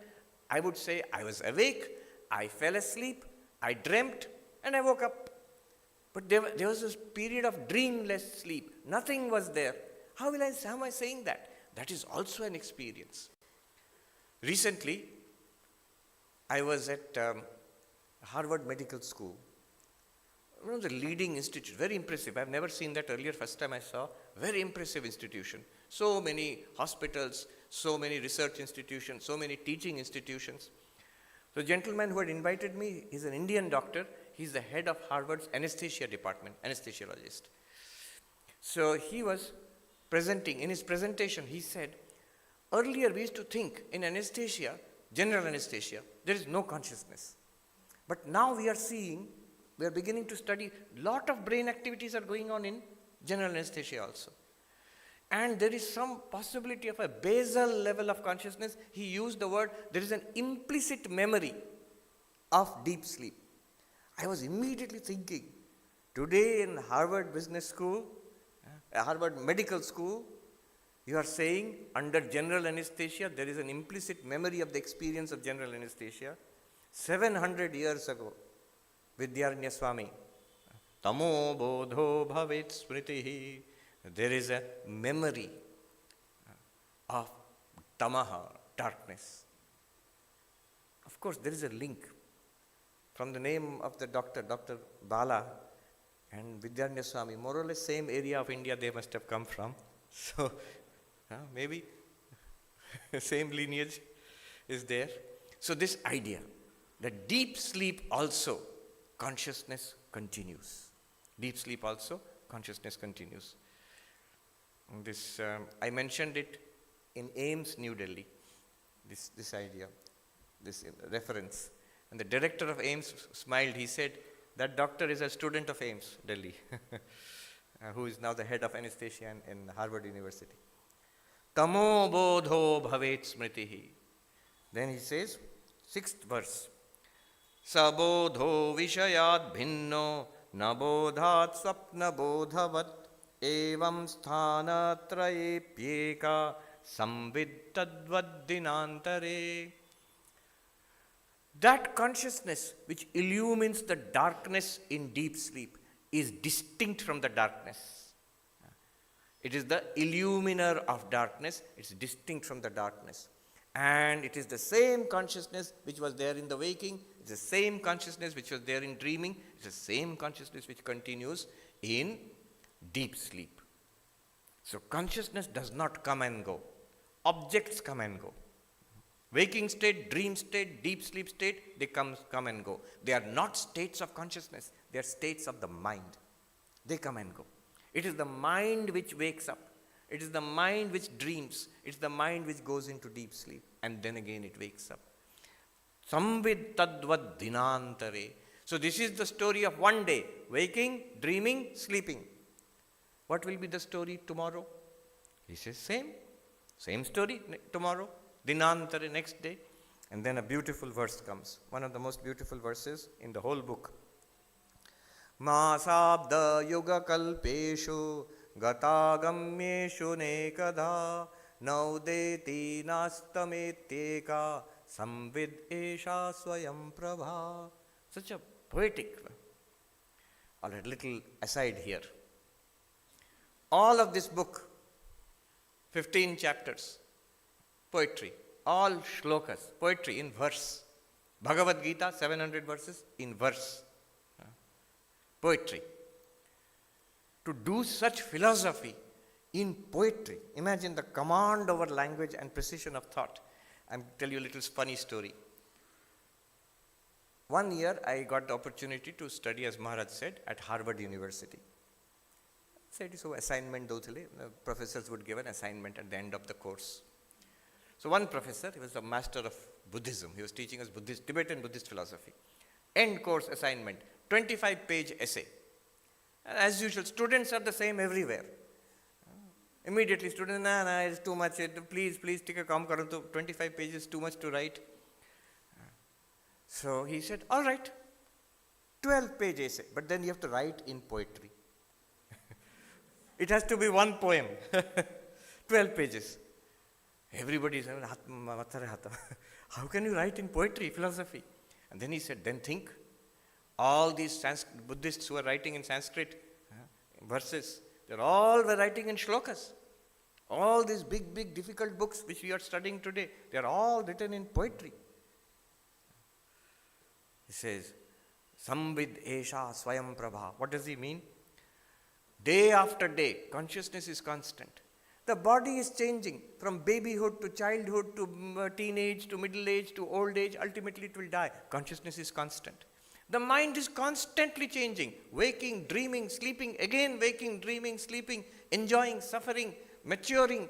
I would say, I was awake, I fell asleep, I dreamt, and I woke up. But there was this period of dreamless sleep. Nothing was there. How am I saying that? That is also an experience. Recently, I was at Harvard Medical School. One of the leading institutes, very impressive. I've never seen that earlier, first time I saw. Very impressive institution. So many hospitals, so many research institutions, so many teaching institutions. The gentleman who had invited me is an Indian doctor. He's the head of Harvard's anesthesia department, anesthesiologist. So he was presenting, in his presentation he said, earlier we used to think in anesthesia, general anesthesia, there is no consciousness. But now we are beginning to study, lot of brain activities are going on in general anesthesia also. And there is some possibility of a basal level of consciousness. He used the word, there is an implicit memory of deep sleep. I was immediately thinking, today in Harvard Business School, Harvard Medical School, you are saying under general anesthesia, there is an implicit memory of the experience of general anesthesia. 700 years ago, Vidyaranya Swami, Tamo bodho bhavet smritihi, there is a memory of tamaha, darkness. Of course, there is a link from the name of the doctor, Dr. Bala, and Vidyaranya Swami, more or less same area of India they must have come from. So, maybe same lineage is there. So this idea that deep sleep also, consciousness continues. Deep sleep also, consciousness continues. This, I mentioned it in AIMS, New Delhi, this idea, this reference. And the director of AIMS smiled. He said, that doctor is a student of AIMS, Delhi, who is now the head of anesthesia in Harvard University. Tamo bodho bhavet smritihi. Then he says, 6th verse. Sabodho vishayat bhinno nabodhat swapna bodhavat evam sthana trayepyeka samvid tadvad dinantare. That consciousness which illumines the darkness in deep sleep is distinct from the darkness. It is the illuminer of darkness, it's distinct from the darkness. And it is the same consciousness which was there in the waking, it's the same consciousness which was there in dreaming, it's the same consciousness which continues in deep sleep. So consciousness does not come and go. Objects come and go. Waking state, dream state, deep sleep state, they come and go. They are not states of consciousness, they are states of the mind. They come and go. It is the mind which wakes up. It is the mind which dreams. It's the mind which goes into deep sleep. And then again it wakes up. Samvid tadvad dinantare. So this is the story of one day. Waking, dreaming, sleeping. What will be the story tomorrow? He says same story tomorrow. Dinantare, next day. And then a beautiful verse comes. One of the most beautiful verses in the whole book. Masabda yuga kalpeshu gatagamyeshu nekadha naudeti nastametyeka samvid esha swayam prabha. Such a poetic. All right, little aside here. All of this book, 15 chapters, poetry. all shlokas, poetry in verse. Bhagavad Gita, 700 verses in verse. Poetry. To do such philosophy in poetry, imagine the command over language and precision of thought. I'll tell you a little funny story. One year I got the opportunity to study, as Maharaj said, at Harvard University. Said so assignment dothile, the professors would give an assignment at the end of the course. So one professor, he was a master of Buddhism. He was teaching us Tibetan Buddhist philosophy. End course assignment, 25-page essay. And as usual, students are the same everywhere. Immediately students, it's too much, please, take a काम करो तो 25 pages too much to write. So he said, all right, 12-page essay, but then you have to write in poetry. It has to be one poem, 12 pages. Everybody said, how can you write in poetry, philosophy? And then he said, then think, all these Buddhists who are writing in Sanskrit verses, they all were writing in shlokas. All these big, difficult books which we are studying today, they are all written in poetry. He says, Samvid Esha Swayam Prabha. What does he mean? Day after day, consciousness is constant. The body is changing from babyhood to childhood to teenage to middle age to old age. Ultimately it will die. Consciousness is constant. The mind is constantly changing, waking, dreaming, sleeping, again waking, dreaming, sleeping, enjoying, suffering, maturing.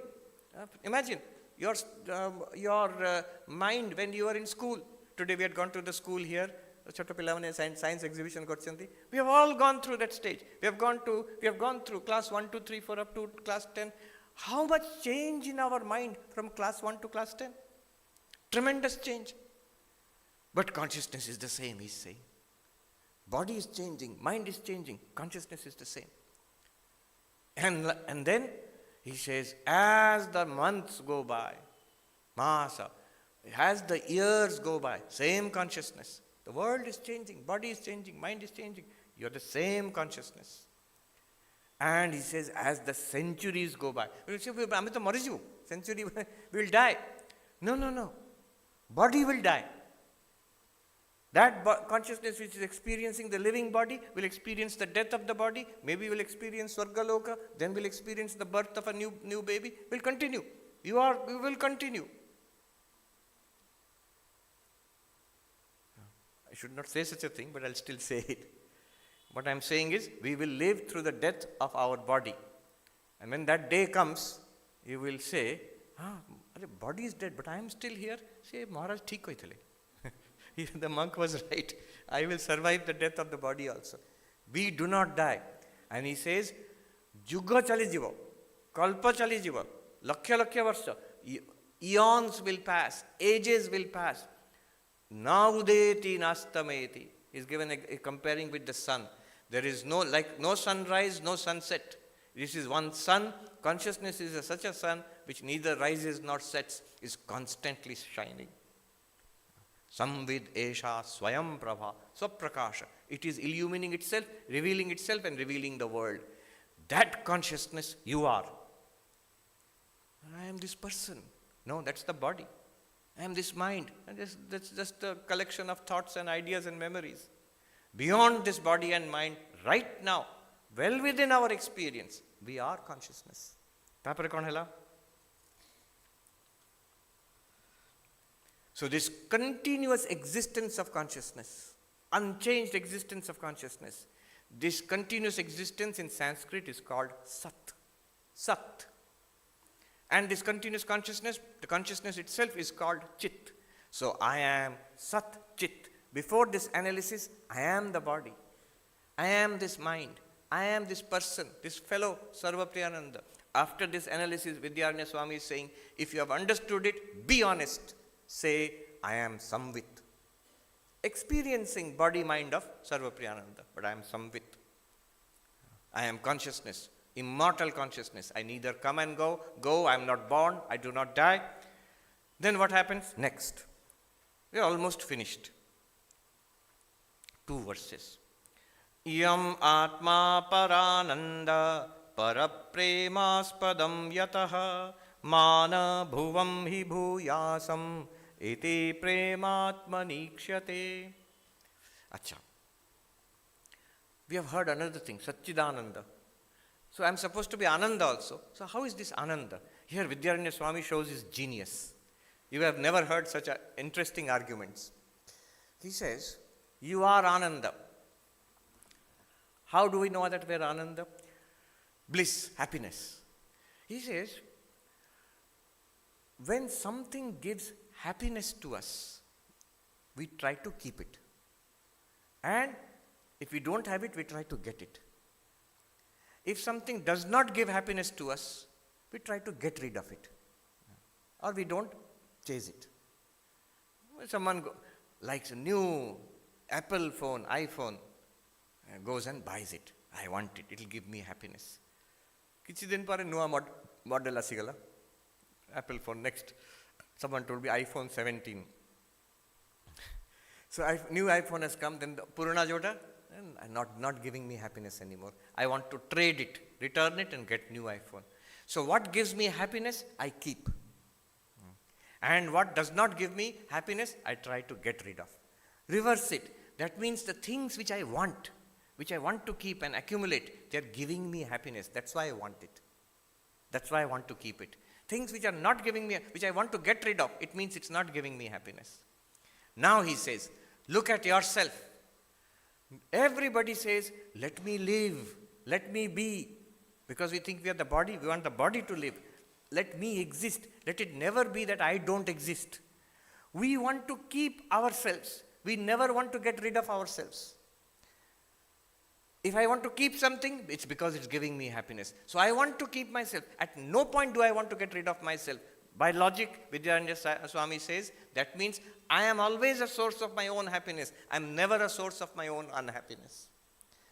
Imagine your mind when you are in school. Today we had gone to the school here. Science exhibition. We have all gone through that stage. We have gone through class 1, 2, 3, 4 up to class 10. How much change in our mind from class 1 to class 10? Tremendous change. But consciousness is the same, he's saying. Body is changing, mind is changing, consciousness is the same. And then he says, as the months go by, Masa, as the years go by, same consciousness. The world is changing, body is changing, mind is changing. You are the same consciousness. And he says, as the centuries go by, we will say, century will die. No. Body will die. That consciousness which is experiencing the living body will experience the death of the body, maybe will experience Swargaloka, then will experience the birth of a new baby, will continue. We will continue. I should not say such a thing, but I'll still say it. What I'm saying is, we will live through the death of our body. And when that day comes, you will say, body is dead, but I am still here. Say, Maharaj, theek koi thale. The monk was right. I will survive the death of the body also. We do not die. And he says, Juga chali jiva, Kalpa chali jiva, Lakhya varsha, eons will pass, ages will pass. Naudeti nastameti. He's given a comparing with the sun. There is no sunrise, no sunset. This is one sun. Consciousness is such a sun which neither rises nor sets, is constantly shining. Samvid Esha Swayam Prabha, Swaprakasha. It is illumining itself, and revealing the world. That consciousness you are. I am this person. No, that's the body. I am this mind. And that's just a collection of thoughts and ideas and memories. Beyond this body and mind, right now, well within our experience, we are consciousness. Tapare kaun hela? So this continuous existence of consciousness, unchanged existence of consciousness, this continuous existence in Sanskrit is called Sat. Sat. And this continuous consciousness, the consciousness itself is called Chit. So I am Sat Chit. Before this analysis, I am the body. I am this mind. I am this person, this fellow Sarvapriyananda. After this analysis, Vidyaranya Swami is saying, if you have understood it, be honest. Say, I am Samvit. Experiencing body-mind of Sarvapriyananda, but I am Samvit. I am consciousness, immortal consciousness. I neither come and go, I am not born, I do not die. Then what happens? Next. We are almost finished. 2 verses. Yam atma parananda parapremaspadam yataha mana bhuvam hi bhuyasam iti prematmanikshate. Acha. We have heard another thing, Satchidananda. So I am supposed to be Ananda also. So how is this Ananda? Here Vidyaranya Swami shows his genius. You have never heard such interesting arguments. He says, you are Ananda. How do we know that we are Ananda? Bliss, happiness. He says, when something gives happiness to us, we try to keep it. And if we don't have it, we try to get it. If something does not give happiness to us, we try to get rid of it. Or we don't chase it. When someone likes a new Apple phone, iPhone, goes and buys it. I want it. It will give me happiness. Kichi din pare nua model asigala. Apple phone next. Someone told me iPhone 17. So new iPhone has come, then the Purana Jota, and not giving me happiness anymore. I want to trade it, return it and get new iPhone. So what gives me happiness, I keep. And what does not give me happiness, I try to get rid of. Reverse it. That means the things which I want to keep and accumulate, they are giving me happiness. That's why I want it. That's why I want to keep it. Things which are not giving me, which I want to get rid of, it means it's not giving me happiness. Now he says, look at yourself. Everybody says, let me live, let me be. Because we think we are the body, we want the body to live. Let me exist. Let it never be that I don't exist. We want to keep ourselves. We never want to get rid of ourselves. If I want to keep something, it's because it's giving me happiness. So I want to keep myself. At no point do I want to get rid of myself. By logic, Vidyaranya Swami says, that means I am always a source of my own happiness. I am never a source of my own unhappiness.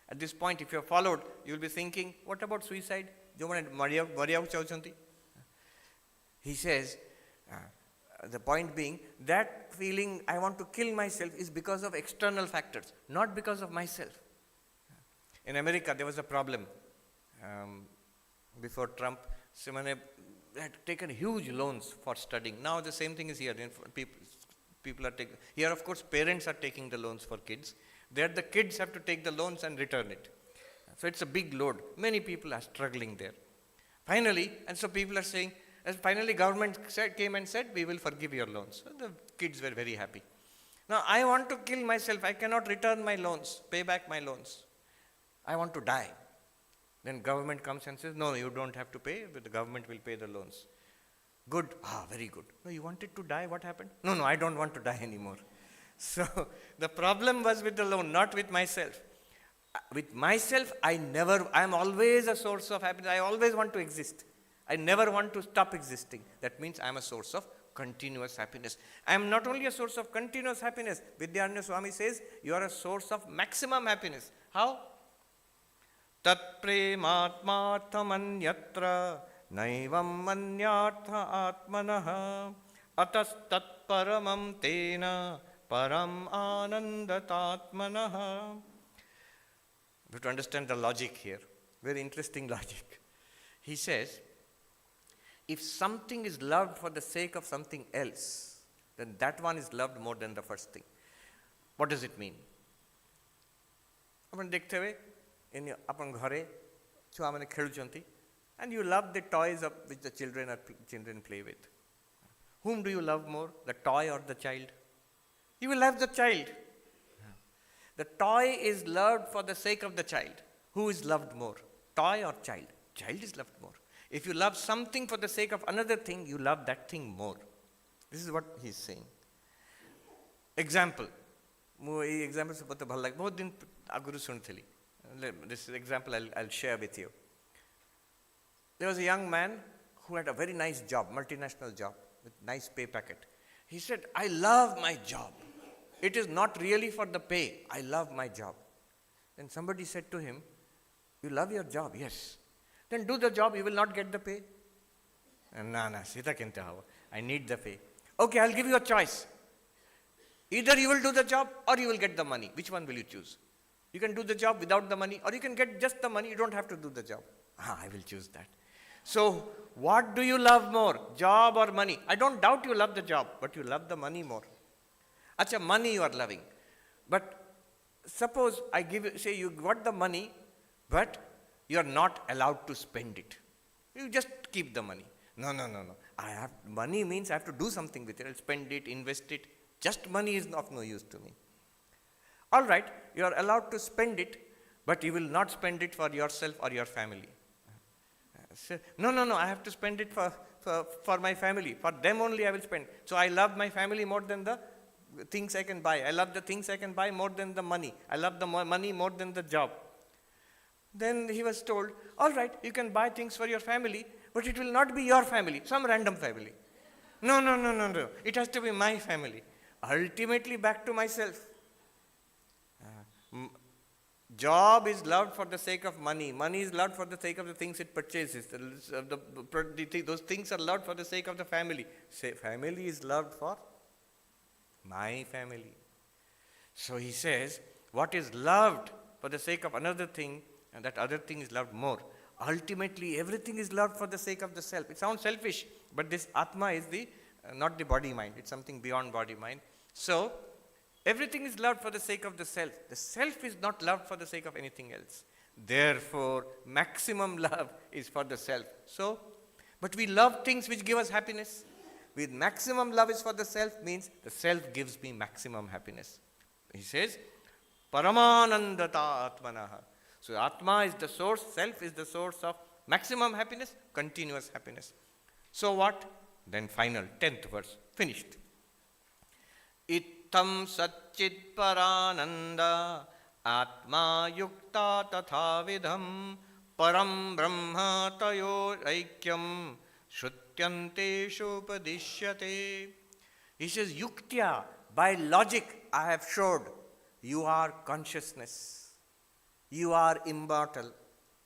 At this point, if you have followed, you will be thinking, what about suicide? He says, the point being, that feeling I want to kill myself is because of external factors, not because of myself. In America, there was a problem. Before Trump, someone had taken huge loans for studying. Now the same thing is here. People are taking, here of course parents are taking the loans for kids. There the kids have to take the loans and return it. So it's a big load. Many people are struggling there. Finally, and so people are saying, finally government came and said, we will forgive your loans. So the kids were very happy. Now I want to kill myself. I cannot return my loans, pay back my loans. I want to die. Then government comes and says, no, you don't have to pay, but the government will pay the loans. Good. Very good. No, you wanted to die, what happened? No, I don't want to die anymore. So the problem was with the loan, not with myself. With myself, I am always a source of happiness. I always want to exist. I never want to stop existing. That means I am a source of continuous happiness. I am not only a source of continuous happiness. Vidyaranya Swami says, you are a source of maximum happiness. How? Tat prematmarthamanyatra naivam manyartha atmanaha atas tat paramam tena param anandatatmanaha. We have to understand the logic here. Very interesting logic. He says, if something is loved for the sake of something else, then that one is loved more than the first thing. What does it mean? आपण देखते हुए in अपन घरे छुआ माने खेलुचंती, and you love the toys of which the children play with. Whom do you love more, the toy or the child? You will love the child. The toy is loved for the sake of the child. Who is loved more, toy or child? Child is loved more. If you love something for the sake of another thing, you love that thing more. This is what he is saying. Example. This example I'll share with you. There was a young man who had a very nice job, multinational job, with nice pay packet. He said, I love my job. It is not really for the pay. I love my job. Then somebody said to him, you love your job? Yes. Then do the job, you will not get the pay. I need the pay. Okay, I'll give you a choice. Either you will do the job or you will get the money. Which one will you choose? You can do the job without the money, or you can get just the money, you don't have to do the job. I will choose that. So, what do you love more, job or money? I don't doubt you love the job, but you love the money more. Acha, money you are loving. But suppose I say you got the money, but you are not allowed to spend it. You just keep the money. No. Money means I have to do something with it. I'll spend it, invest it. Just money is of no use to me. All right, you are allowed to spend it, but you will not spend it for yourself or your family. No, I have to spend it for my family. For them only I will spend. So I love my family more than the things I can buy. I love the things I can buy more than the money. I love the money more than the job. Then he was told, all right, you can buy things for your family, but it will not be your family, some random family. No. It has to be my family. Ultimately back to myself. Job is loved for the sake of money. Money is loved for the sake of the things it purchases. Those things are loved for the sake of the family. Family is loved for my family. So he says, what is loved for the sake of another thing, and that other thing is loved more. Ultimately, everything is loved for the sake of the self. It sounds selfish, but this Atma is not the body-mind. It's something beyond body-mind. So, everything is loved for the sake of the self. The self is not loved for the sake of anything else. Therefore, maximum love is for the self. So, but we love things which give us happiness. With maximum love is for the self means the self gives me maximum happiness. He says, Paramanandata Atmanaha. So, Atma is the source, self is the source of maximum happiness, continuous happiness. So what? Then final, 10th verse, finished. Ittam satchit parananda atma yukta tatha vidham param brahma tayor aikyam shrutyanteshu upadishyate. He says, yuktya, by logic I have showed you are consciousness. You are immortal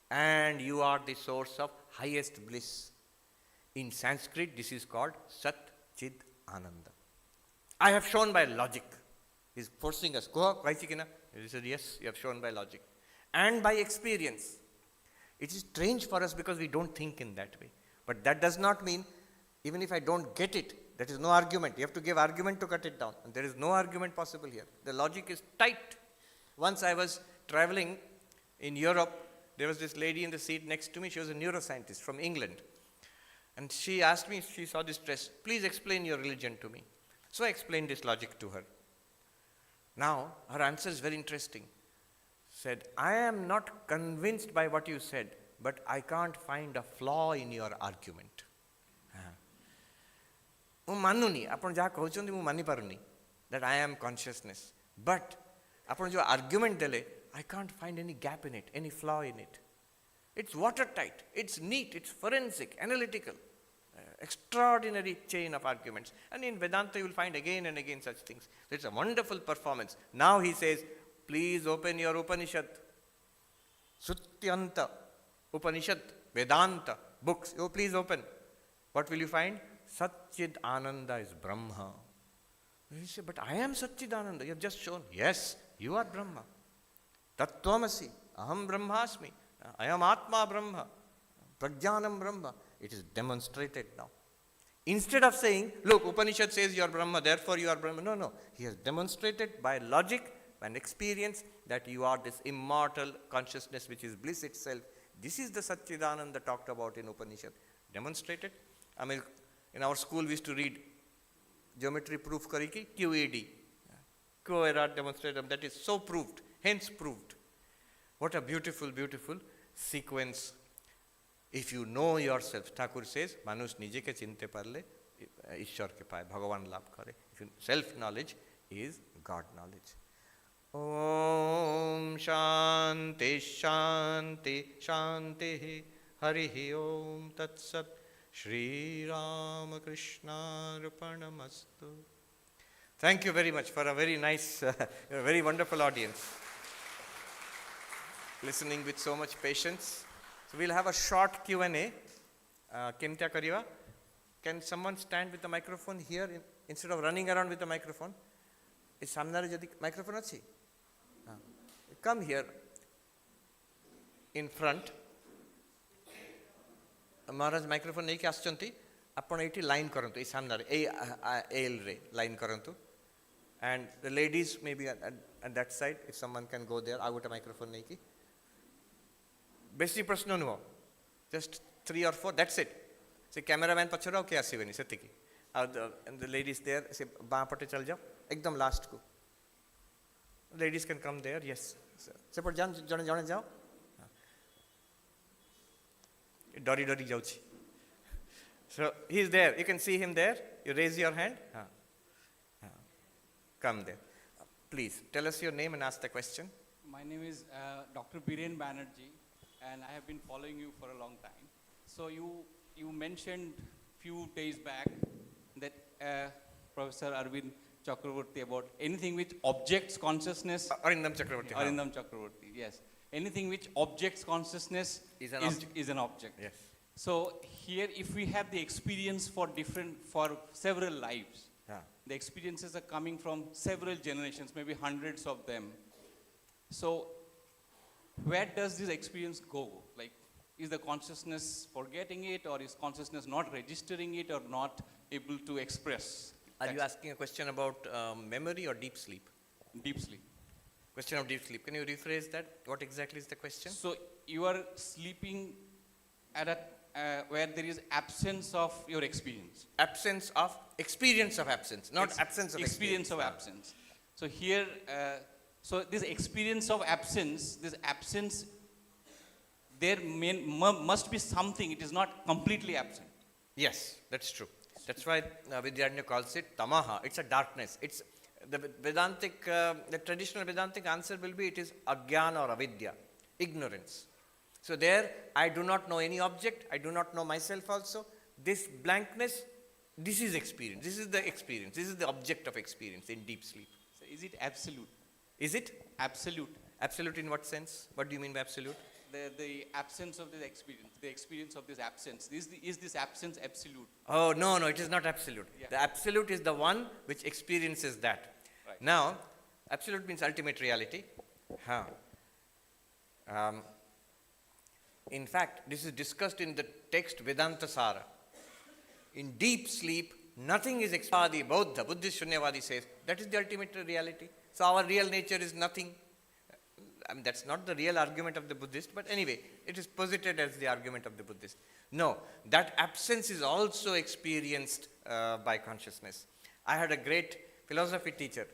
and you are the source of highest bliss. In Sanskrit, this is called Sat Chid Ananda. I have shown by logic. He is forcing us. He said, yes, you have shown by logic. And by experience. It is strange for us because we don't think in that way. But that does not mean, even if I don't get it, that is no argument. You have to give argument to cut it down. And there is no argument possible here. The logic is tight. Once I was traveling in Europe, there was this lady in the seat next to me. She was a neuroscientist from England. And she asked me, she saw this dress, please explain your religion to me. So I explained this logic to her. Now, her answer is very interesting. Said, I am not convinced by what you said, but I can't find a flaw in your argument. That I am consciousness. But, argument dele, I can't find any gap in it, any flaw in it. It's watertight, it's neat, it's forensic, analytical, extraordinary chain of arguments. And in Vedanta you will find again and again such things. So it's a wonderful performance. Now he says, please open your Upanishad. Sutyanta, Upanishad, Vedanta, books. Oh, please open. What will you find? Satchid Ananda is Brahma. You say, but I am Satchid Ananda. You have just shown. Yes, you are Brahma. Tattvamasi, Aham Brahmasmi. I am Atma Brahma, Prajnanam Brahma. It is demonstrated now. Instead of saying, look, Upanishad says you are Brahma, therefore you are Brahma. No. He has demonstrated by logic and experience that you are this immortal consciousness which is bliss itself. This is the Satchidananda talked about in Upanishad. Demonstrated. I mean, in our school we used to read geometry proof kariki, QED. Co-error demonstrated. That is so proved, hence proved. What a beautiful, beautiful sequence. If you know yourself, Thakur says, Manush nije ke chinte parle, Ishwar ke paye, Bhagavan labh kare. Self-knowledge is God knowledge. Om Shanti Shanti Shanti Harihi Om Tat Sat Shri Ramakrishna Arpanamastu. Thank you very much for a very nice, very wonderful audience. Listening with so much patience. So we'll have a short Q&A. Kemtya kariva? Can someone stand with the microphone here instead of running around with the microphone? Is samnare jadi microphone achi? Come here in front. Maharaj microphone ନେଇକି ଆସୁଛନ୍ତି, ଆପଣ ଏଇଠି line କରନ୍ତୁ, ଏଇ ସାମ୍ନାରେ ଏଇ ଏଲ୍ରେ line କରନ୍ତୁ, and the ladies maybe at that side, if someone can go there, ଆଉ ଗୋଟେ ମାଇକ୍ରୋଫୋନ୍ ନେଇକି। ବେଶୀ ପ୍ରଶ୍ନ ନୁହଁ, just 3 or 4, that's it। ସେ କ୍ୟାମେରାମ୍ୟାନ୍ ପଛରେ ଆଉ କିଏ ଆସିବେନି, ସେତିକି। ଆଉ the ladies there, ସେ ବାଁ ପଟେ ଚାଲି ଯାଅ ଏକଦମ ଲାଷ୍ଟକୁ। ladies can come there, yes। ସେପଟେ ଯାଅ, ଜଣେ ଜଣେ ଯାଅ। ଡରି ଡରି ଯାଉଛି। So he is there, you can see him there, you raise your hand, come there, please tell us your name and ask the question। My name is Dr. Biren Banerjee, and I have been following you for a long time. So you mentioned few days back that Professor Arvind Chakraborty about anything which objects consciousness. Arindam Chakraborty। Arindam Chakraborty, yes. Anything which objects consciousness is an object. Yes। So here, if we have the experience for several lives, the experiences are coming from several generations, maybe hundreds of them. So where does this experience go? Like, is the consciousness forgetting it, or is consciousness not registering it, or not able to express? Are you asking a question about memory or deep sleep? Deep sleep. Question of deep sleep, can you rephrase that? What exactly is the question? So you are sleeping at a where there is absence of your experience. Absence of experience of absence, not absence of experience of absence. So here, so this experience of absence, this absence, there must be something. It is not completely absent. Yes, that's true. That's why Vidyaranya calls it tamaha. It's a darkness. It's the Vedantic, the traditional Vedantic answer will be it is ajnana or avidya, ignorance. So there, I do not know any object, I do not know myself also. This blankness, this is experience. This is the experience. This is the object of experience in deep sleep. So is it absolute? Is it? Absolute. Absolute in what sense? What do you mean by absolute? The absence of this experience, the experience of this absence. Is this absence absolute? Oh, no, it is not absolute. Yeah. The absolute is the one which experiences that. Right. Now, absolute means ultimate reality. In fact, this is discussed in the text Vedanta Sara. In deep sleep, nothing is experienced. Buddhist Shunyavadi says that is the ultimate reality. So our real nature is nothing. I mean, that's not the real argument of the Buddhist, but anyway, it is posited as the argument of the Buddhist. No, that absence is also experienced by consciousness. I had a great philosophy teacher.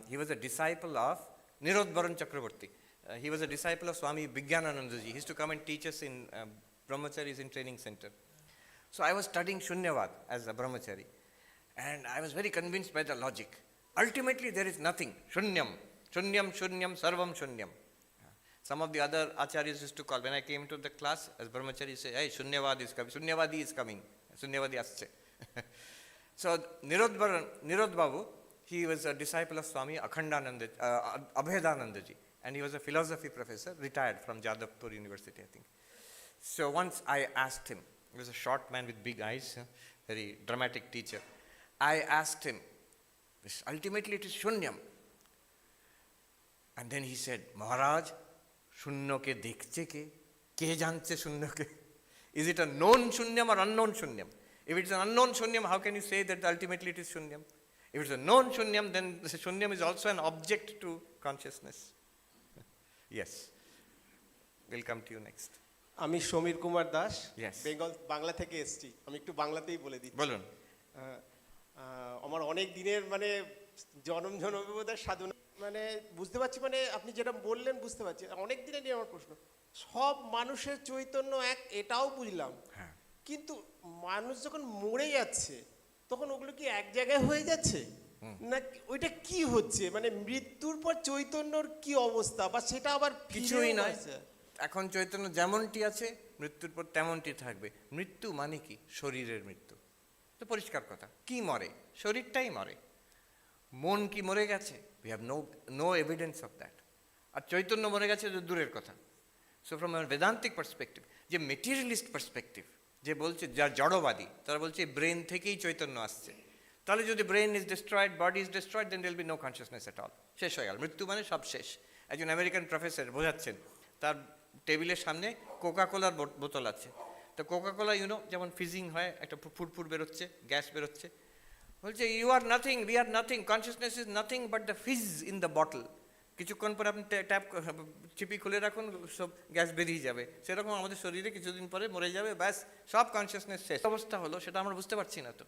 He was a disciple of Nirodharan Chakraborty. He was a disciple of Swami Vijnananandaji. He used to come and teach us in brahmacharis in training center. So I was studying Shunyavad as a brahmachari, and I was very convinced by the logic. Ultimately, there is nothing. Shunyam, shunyam, shunyam, sarvam shunyam. Some of the other acharyas used to call, when I came to the class as brahmachari, say, hey, Shunyavad is coming, Shunyavadi is coming, Shunyavadi asche. So Nirodh Babu, he was a disciple of Swami Abhedanandaji, and he was a philosophy professor, retired from Jadavpur University, I think. So once I asked him, he was a short man with big eyes, very dramatic teacher. I asked him, ultimately it is shunyam. And then he said, Maharaj, shunno ke dekhche ke janche shunno ke? Is it a known shunyam or unknown shunyam? If it's an unknown shunyam, how can you say that ultimately it is shunyam? If it's a known shunyam, then the shunyam is also an object to consciousness. Yes. We'll come to you next. আমি Samir Kumar Das, Yes. Bangla থেকে এসেছি। আমি একটু বাংলাতেই বলে দিচ্ছি। বলুন। আমার অনেক দিনের মানে জনম অভিজ্ঞতার সাধনা, মানে বুঝতে পারছি, মানে আপনি যেটা বললেন বুঝতে পারছি। অনেক দিনের নিয়ে আমার প্রশ্ন, সব মানুষের চৈতন্য এক, এটাও বুঝলাম, কিন্তু মানুষ যখন মরে যাচ্ছে তখন ওগুলো কি এক জায়গায় হয়ে যাচ্ছে, না ওইটা কি হচ্ছে, মানে মৃত্যুর পর চৈতন্যর কি অবস্থা, বা সেটা আবার কিছুই নয়। এখন চৈতন্য যেমনটি আছে, মৃত্যুর পর তেমনটি থাকবে। মৃত্যু মানে কি? শরীরের মৃত্যু। তো পরিষ্কার কথা, কি মরে? শরীরটাই মরে। মন কি মরে গেছে? We have no evidence of that. আর চৈতন্য মরে গেছে তো দূরের কথা। সো ফ্রম বেদান্তিক পার্সপেক্টিভ, যে মেটেরিয়ালিস্ট পার্সপেক্টিভ, যে বলছে যা জড়বাদী, তারা বলছে ব্রেন থেকেই চৈতন্য আসছে। তাহলে যদি brain is destroyed, body is destroyed, then there will be no consciousness at all. শেষ হয়ে গেল, মৃত্যু মানে সব শেষ। একজন আমেরিকান প্রফেসর বোঝাচ্ছেন, তার টেবিলের সামনে কোকা কোলার বোতল আছে, তো কোকাকোলা যেমন ফিজিং হয়, একটা ফুরফুর বেরোচ্ছে, গ্যাস বেরোচ্ছে, বলছে you are nothing, we are nothing, consciousness is nothing but the fizz in the bottle. কিছুক্ষণ পরে আপনি ট্যাপ চিপি খুলে রাখুন, সব গ্যাস বেরিয়ে যাবে। সেরকম আমাদের শরীরে কিছুদিন পরে মরে যাবে, ব্যাস সব কনসিয়াসনেস শেষ। অবস্থা হলো সেটা আমরা বুঝতে পারছি না। তো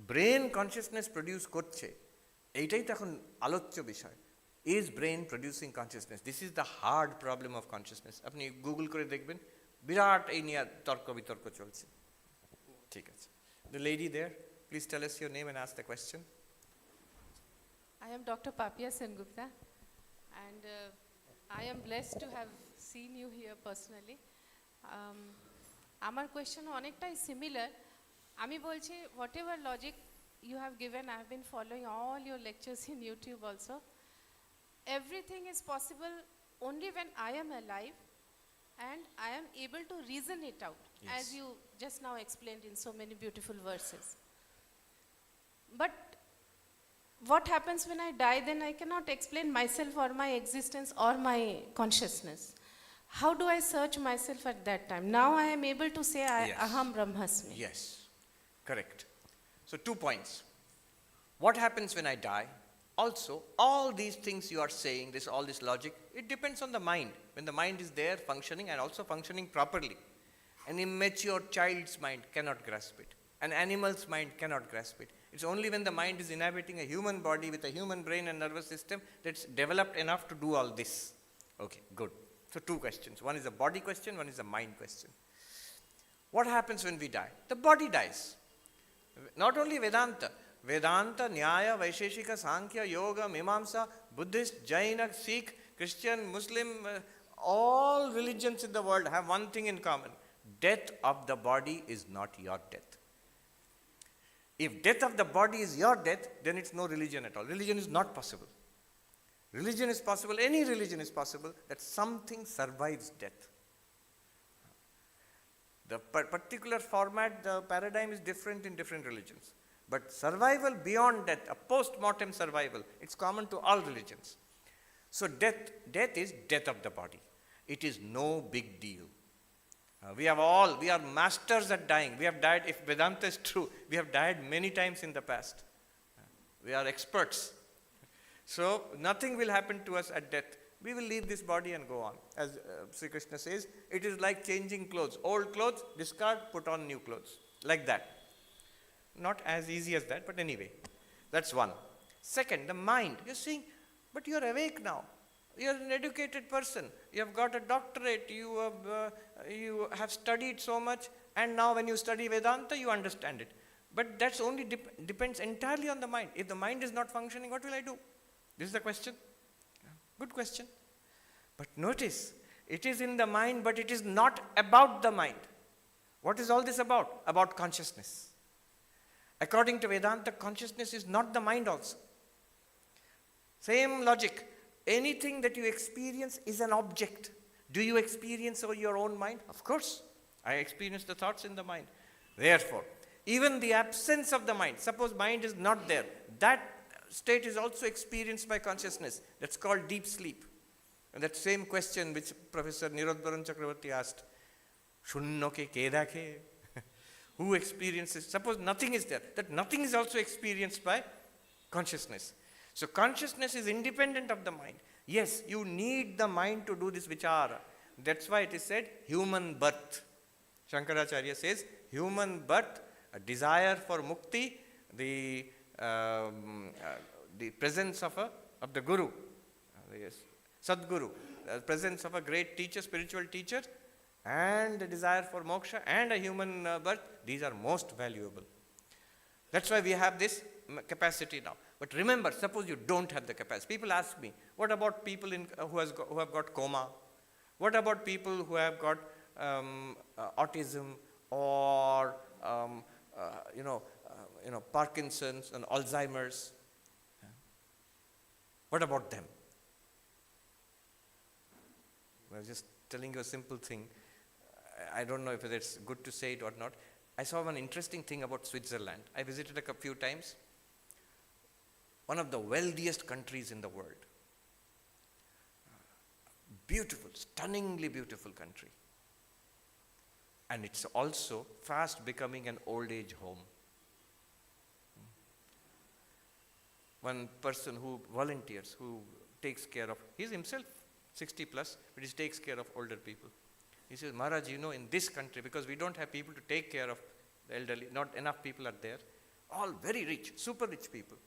ব্রেন কনসিয়াসনেস প্রডিউস করছে, এইটাই তো এখন আলোচ্য বিষয়। Is brain producing consciousness? This is the hard problem of consciousness. আপনি গুগল করে দেখবেন, বিরাট এই নিয়ে তর্ক বিতর্ক চলছে। ঠিক আছে, the lady there, please tell us your name and ask the question. I am Dr. Papia Sengupta, and I am blessed to have seen you here personally. আমার কোয়েশ্চেন অনেকটাই সিমিলার। আমি বলছি, what ever logic you have given, I have been following all your lectures in YouTube also. Everything is possible only when I am alive and I am able to reason it out, as you just now explained in so many beautiful verses. But what happens when I die? Then I cannot explain myself or my existence or my consciousness. How do I search myself at that time? Now I am able to say, Yes. Aham Brahmasmi. Yes, correct. So 2 points. What happens when I die? Also, all these things you are saying, all this logic, it depends on the mind. When the mind is there functioning and also functioning properly, an immature child's mind cannot grasp it. An animal's mind cannot grasp it. It's only when the mind is inhabiting a human body with a human brain and nervous system that's developed enough to do all this. Okay, good. So 2 questions. One is a body question, one is a mind question. What happens when we die? The body dies. Not only Vedanta, Nyaya, Vaisheshika, Sankhya, Yoga, Mimamsa, Buddhist, Jaina, Sikh, Christian, Muslim, all religions in the world have one thing in common. Death of the body is not your death. If death of the body is your death, then it's no religion at all. Religion is not possible. Religion is possible, any religion is possible, that something survives death. The particular format, the paradigm is different in different religions. But survival beyond death, a post-mortem survival, it's common to all religions. So death is death of the body. It is no big deal. We are masters at dying. We have died, if Vedanta is true, we have died many times in the past. We are experts. So nothing will happen to us at death. We will leave this body and go on. As Sri Krishna says, it is like changing clothes. Old clothes, discard, put on new clothes. Like that. Not as easy as that, but anyway. That's one. Second, the mind. You're saying, but you're awake now. You're an educated person. You have got a doctorate. You have studied so much. And now when you study Vedanta, you understand it. But that's only depends entirely on the mind. If the mind is not functioning, what will I do? This is the question. Good question. But notice, it is in the mind, but it is not about the mind. What is all this about? About consciousness. According to Vedanta, consciousness is not the mind also. Same logic. Anything that you experience is an object. Do you experience your own mind? Of course. I experience the thoughts in the mind. Therefore, even the absence of the mind, suppose mind is not there, that state is also experienced by consciousness. That's called deep sleep. And that same question which Professor Nirodharan Chakravarti asked, Shunno ke ke dakhe? Who experiences? Suppose nothing is there. That nothing is also experienced by consciousness. So consciousness is independent of the mind. Yes, you need the mind to do this vichara. That's why it is said human birth. Shankaracharya says human birth, a desire for mukti, the presence of the Guru, Sadguru, the presence of a great teacher, spiritual teacher, and the desire for moksha and a human birth, these are most valuable. That's why we have this capacity now. But remember, suppose you don't have the capacity. People ask me, what about people who have got coma? What about people who have got autism or Parkinson's and Alzheimer's? What about them? I was just telling you a simple thing. I don't know if it's good to say it or not. I saw one interesting thing about Switzerland. I visited a few times. One of the wealthiest countries in the world. Beautiful, stunningly beautiful country. And it's also fast becoming an old age home. One person who volunteers, who takes care of, he's himself 60 plus, but he takes care of older people. He says, Maharaj, you know, in this country, because we don't have people to take care of the elderly, not enough people are there, all very rich, super rich people.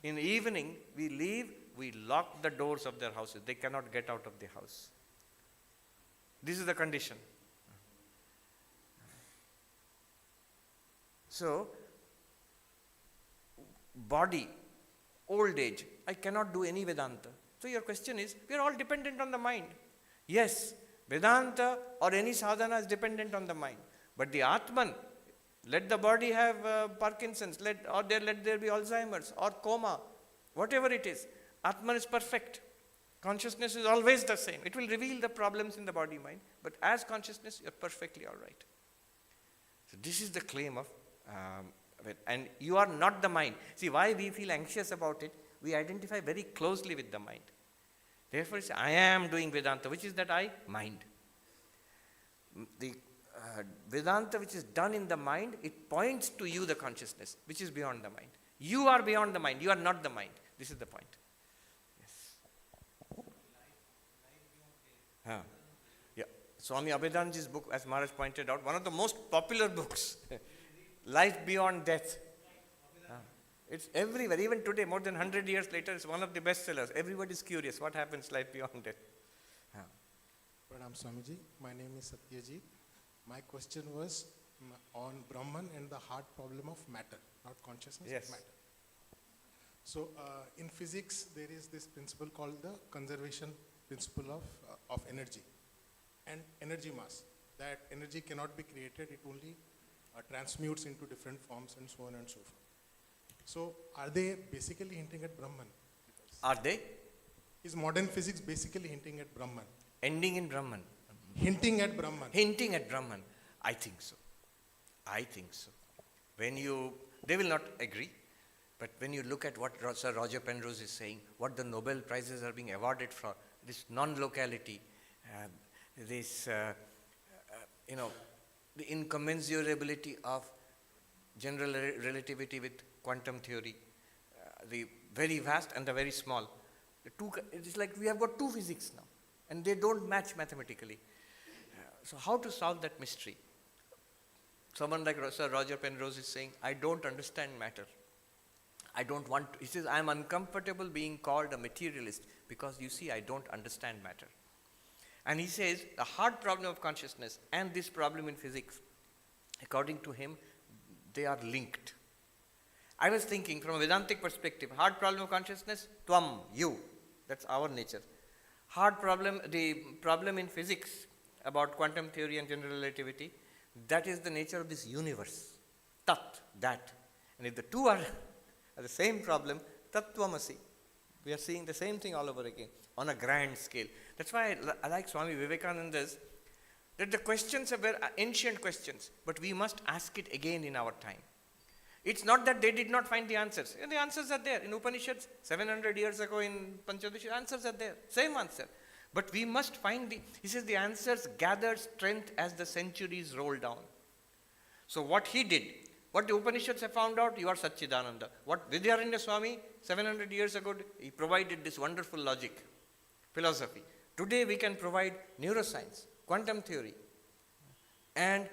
In the evening, we leave, we lock the doors of their houses. They cannot get out of the house. This is the condition. So, body, old age, I cannot do any Vedanta. So your question is, we are all dependent on the mind. Yes, Vedanta or any sadhana is dependent on the mind. But the Atman, let the body have Parkinson's, let there be Alzheimer's or coma, whatever it is. Atman is perfect. Consciousness is always the same. It will reveal the problems in the body-mind, but as consciousness, you are perfectly all right. So this is the claim of and you are not the mind. See, why we feel anxious about it, we identify very closely with the mind. Therefore, it's, I am doing Vedanta, which is that I mind. The Vedanta which is done in the mind, it points to you, the consciousness, which is beyond the mind. You are beyond the mind, you are not the mind. This is the point. Yes. Yeah. Swami Abhedanji's book, as Maharaj pointed out, one of the most popular books, Life Beyond Death. It's everywhere. Even today, more than 100 years later, it's one of the bestsellers. Everybody is curious what happens life beyond death. Pranam Swamiji, my name is Satyajit. My question was on Brahman and the hard problem of matter, not consciousness, Yes. but matter. So in physics, there is this principle called the conservation principle of energy and energy mass. That energy cannot be created, it only transmutes into different forms and so on and so forth. So are they basically hinting at Brahman? Are they? Is modern physics basically hinting at Brahman? Ending in Brahman. Hinting at Brahman. Hinting at Brahman. I think so. I think so. They will not agree, but when you look at what Sir Roger Penrose is saying, what the Nobel Prizes are being awarded for, this non-locality, the incommensurability of general relativity with quantum theory, the very vast and the very small. It's like we have got two physics now, and they don't match mathematically. So how to solve that mystery? Someone like Sir Roger Penrose is saying, I don't understand matter. I don't want to. He says, I am uncomfortable being called a materialist because you see, I don't understand matter. And he says, the hard problem of consciousness and this problem in physics, according to him, they are linked. I was thinking from a Vedantic perspective, hard problem of consciousness, tvam, you, that's our nature. Hard problem, the problem in physics about quantum theory and general relativity, that is the nature of this universe, tat, that. And if the two are the same problem, tattvamasi, we are seeing the same thing all over again on a grand scale. That's why I like Swami Vivekananda's, that the questions were ancient questions, but we must ask it again in our time. It's not that they did not find the answers. The answers are there. In Upanishads, 700 years ago in Panchadasha, answers are there. Same answer. But we must find he says the answers gather strength as the centuries roll down. So what he did, what the Upanishads have found out, you are Satchidananda. What Vidyaranya Swami, 700 years ago, he provided this wonderful logic, philosophy. Today we can provide neuroscience, quantum theory, and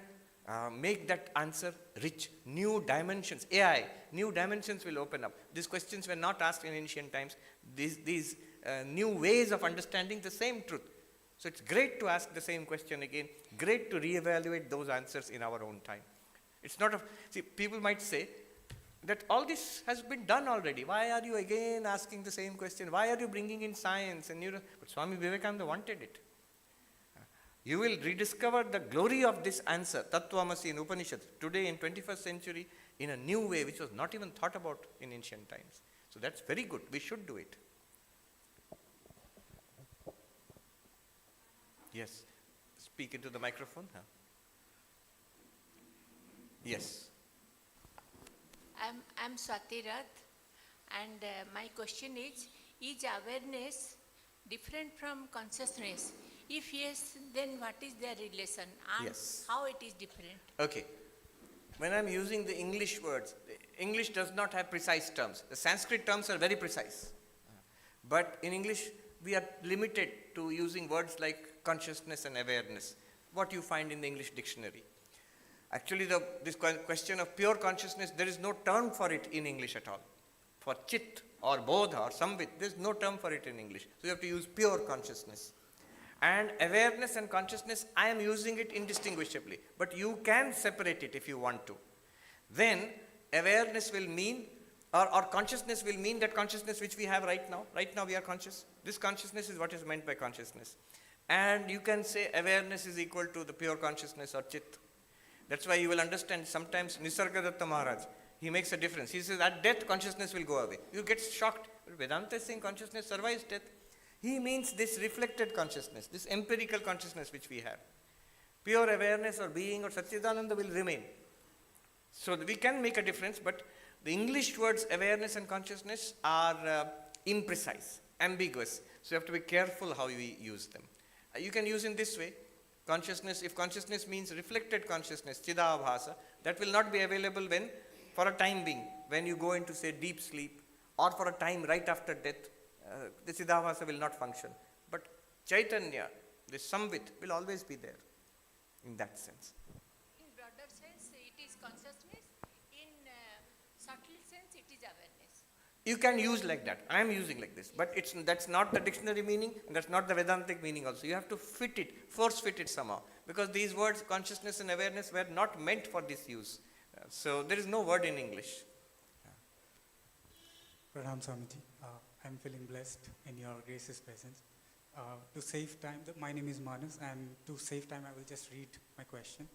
make that answer rich. New dimensions, AI, new dimensions will open up. These questions were not asked in ancient times. These new ways of understanding the same truth. So it's great to ask the same question again, great to reevaluate those answers in our own time. It's not see, people might say that all this has been done already. Why are you again asking the same question? Why are you bringing in science and But Swami Vivekananda wanted it. You will rediscover the glory of this answer, Tattvamasi in Upanishads, today in 21st century in a new way which was not even thought about in ancient times. So that's very good. We should do it. Yes. Speak into the microphone. Huh? Yes. I'm Swati Rath, and my question is awareness different from consciousness? If yes, then what is their relation and Yes. how it is different? Okay. When I'm using the English words, English does not have precise terms. The Sanskrit terms are very precise. But in English, we are limited to using words like consciousness and awareness, what you find in the English dictionary. Actually, this question of pure consciousness, there is no term for it in English at all. For chit or bodha or samvit, there is no term for it in English. So you have to use pure consciousness. And awareness and consciousness, I am using it indistinguishably. But you can separate it if you want to. Then awareness will mean, or consciousness will mean that consciousness which we have right now. Right now we are conscious. This consciousness is what is meant by consciousness. And you can say awareness is equal to the pure consciousness or chit. That's why you will understand sometimes Nisargadatta Maharaj, he makes a difference. He says at death consciousness will go away. You get shocked. But Vedanta is saying consciousness survives death. He means this reflected consciousness, this empirical consciousness which we have. Pure awareness or being or Satchidananda will remain. So we can make a difference, but the English words awareness and consciousness are imprecise, ambiguous. So you have to be careful how we use them. You can use in this way. Consciousness, if consciousness means reflected consciousness, chidabhasa, that will not be available when, for a time being, when you go into say deep sleep, or for a time right after death, the chidabhasa will not function. But Chaitanya, the samvit, will always be there in that sense. In broader sense, it is consciousness. In subtle sense, it is awareness. You can use like that. I am using like this. But that's not the dictionary meaning, and that's not the Vedantic meaning also. You have to fit it, force fit it somehow. Because these words, consciousness and awareness, were not meant for this use. So there is no word in English. Pranam Swamiji. I'm feeling blessed in your gracious presence. To save time, my name is Manas, and to save time, I will just read my question.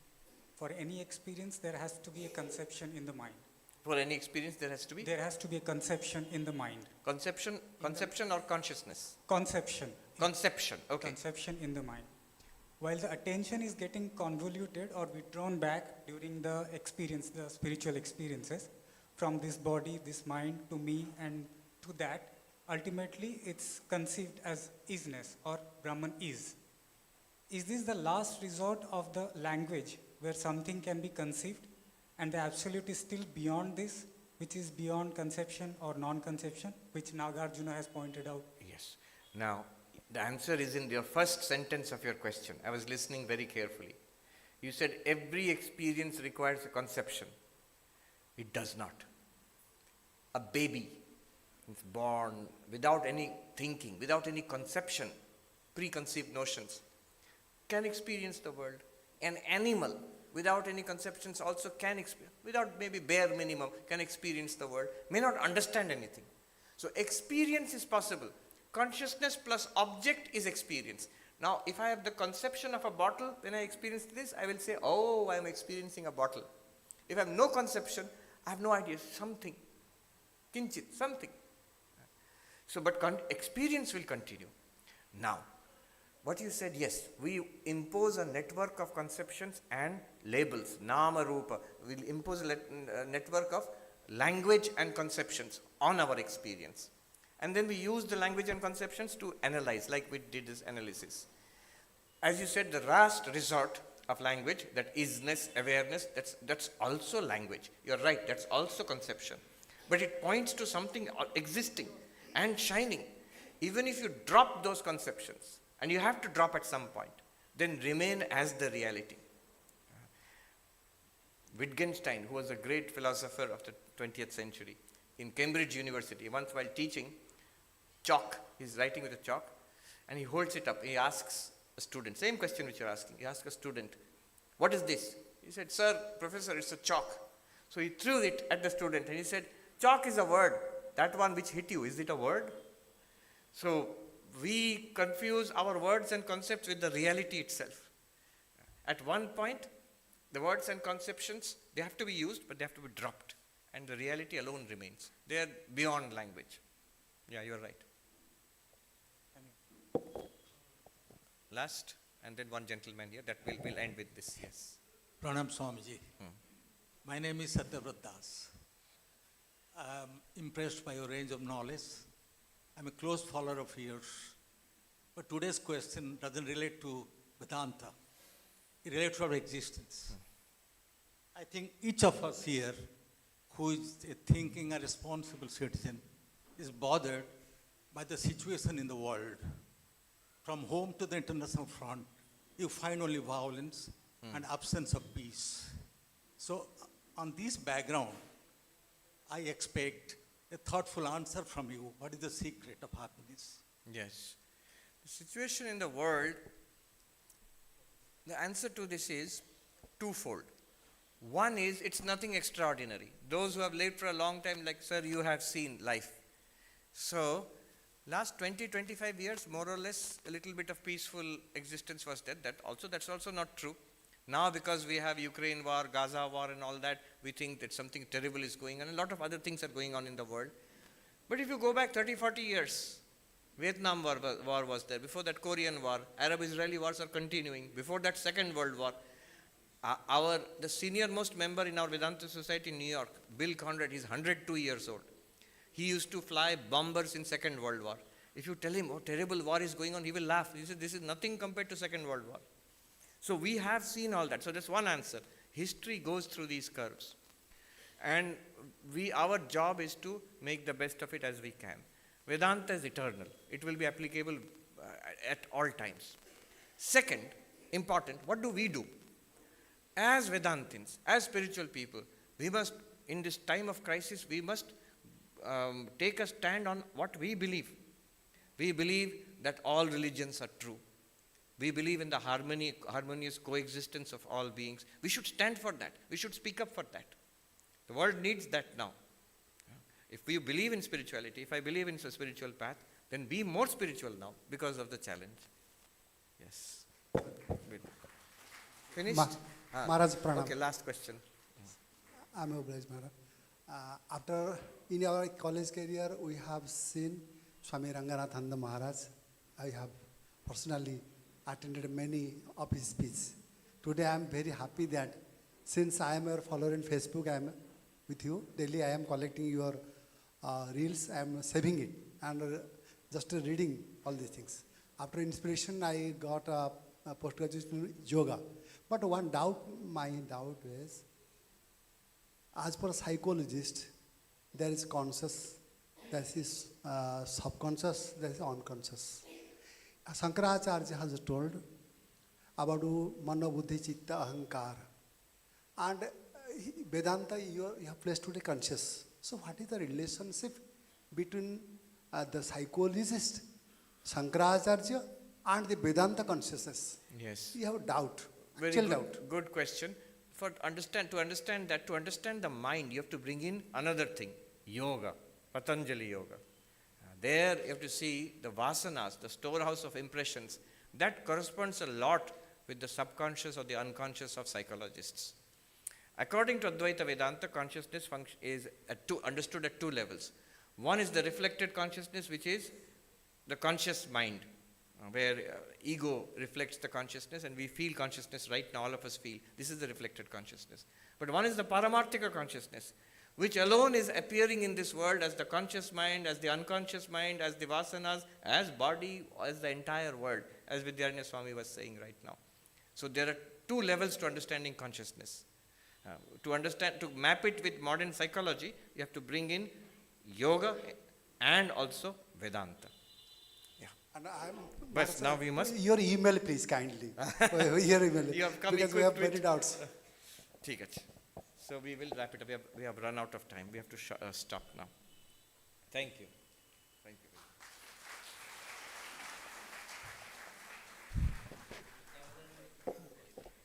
For any experience, there has to be a conception in the mind. For any experience, there has to be? There has to be a conception in the mind. Conception or consciousness? Conception. Conception, okay. Conception in the mind. While the attention is getting convoluted or withdrawn back during the experience, the spiritual experiences, from this body, this mind, to me, and to that, ultimately it's conceived as isness or Brahman is. Is this the last resort of the language where something can be conceived and the absolute is still beyond this, which is beyond conception or non-conception, which Nagarjuna has pointed out? Yes. Now, the answer is in your first sentence of your question. I was listening very carefully. You said every experience requires a conception. It does not. A baby is born without any thinking, without any conception, preconceived notions, can experience the world. An animal without any conceptions also can experience, without maybe bare minimum, can experience the world, may not understand anything. So experience is possible. Consciousness plus object is experience. Now, if I have the conception of a bottle, when I experience this, I will say, oh, I am experiencing a bottle. If I have no conception, I have no idea, something, kinchit, something. So, but experience will continue. Now, what you said, yes, we impose a network of conceptions and labels, nama rupa. We'll impose a network of language and conceptions on our experience. And then we use the language and conceptions to analyze, like we did this analysis. As you said, the last resort of language, that isness, awareness, that's also language. You're right, that's also conception. But it points to something existing and shining. Even if you drop those conceptions, and you have to drop at some point, then remain as the reality. Wittgenstein, who was a great philosopher of the 20th century, in Cambridge University, once while teaching, chalk, he's writing with a chalk, and he holds it up. He asks a student, same question which you're asking. He asks a student, what is this? He said, sir, professor, it's a chalk. So he threw it at the student, and he said, chalk is a word. That one which hit you, is it a word? So we confuse our words and concepts with the reality itself. At one point, the words and conceptions, they have to be used, but they have to be dropped. And the reality alone remains. They are beyond language. Yeah, you're right. Last, and then one gentleman here, that we'll end with this, yes. Pranam Swamiji. My name is Satyavrat Das. I'm impressed by your range of knowledge. I'm a close follower of yours. But today's question doesn't relate to Vedanta. It relates to our existence. I think each of us here, who is a thinking and responsible citizen, is bothered by the situation in the world. From home to the international front, you find only violence and absence of peace. So, on this background, I expect a thoughtful answer from you. What is the secret of happiness? Yes. The situation in the world, the answer to this is twofold. One is, it's nothing extraordinary. Those who have lived for a long time, like sir, you have seen life. So, last 20-25 years, more or less, a little bit of peaceful existence was there. That's also not true. Now, because we have Ukraine war, Gaza war and all that, we think that something terrible is going on. A lot of other things are going on in the world. But if you go back 30-40 years, Vietnam war was there. Before that, Korean war, Arab-Israeli wars are continuing. Before that, Second World War. The senior most member in our Vedanta Society in New York, Bill Conrad, he's 102 years old. He used to fly bombers in Second World War. If you tell him, oh, terrible war is going on, he will laugh. He says, this is nothing compared to Second World War. So we have seen all that. So that's one answer. History goes through these curves. And our job is to make the best of it as we can. Vedanta is eternal. It will be applicable at all times. Second, important, what do we do? As Vedantins, as spiritual people, we must, in this time of crisis, we must take a stand on what we believe. We believe that all religions are true. We believe in the harmonious coexistence of all beings. We should stand for that. We should speak up for that. The world needs that now. If we believe in spirituality, if I believe in a spiritual path, then be more spiritual now because of the challenge. Yes. Finished? Maharaj, pranam. Okay, last question. I'm obliged, Maharaj. After, in our college career, we have seen Swami Ranganathananda Maharaj. I have personally attended many of his speeches. Today I am very happy that since I am your follower in Facebook, I am with you. Daily I am collecting your reels, I am saving it and just reading all these things. After inspiration, I got a postgraduate in yoga. But one doubt, my doubt is, as per a psychologist, there is conscious, there is subconscious, there is unconscious. Shankaracharya has told about Mano Buddhi Chitta Ahankar. And Vedanta, you have placed today conscious. So what is the relationship between the psychologist, Shankaracharya, and the Vedanta consciousness? Yes. You have doubt, Very actual good, doubt. good question. To understand the mind, you have to bring in another thing, yoga, Patanjali yoga. There you have to see the vasanas, the storehouse of impressions. That corresponds a lot with the subconscious or the unconscious of psychologists. According to Advaita Vedanta, consciousness is understood at two levels. One is the reflected consciousness, which is the conscious mind, where ego reflects the consciousness and we feel consciousness right now, all of us feel. This is the reflected consciousness. But one is the Paramarthika consciousness, which alone is appearing in this world as the conscious mind, as the unconscious mind, as the vasanas, as body, as the entire world, as Vidyaranya Swami was saying right now. So there are two levels to understanding consciousness. To map it with modern psychology, you have to bring in yoga and also Vedanta. Yeah. And But now we must. Your email, please, kindly. Your email. You have come because we have equipped many doubts. ठीक है. So we will wrap it up. We have run out of time. We have to stop now. Thank you. Thank you.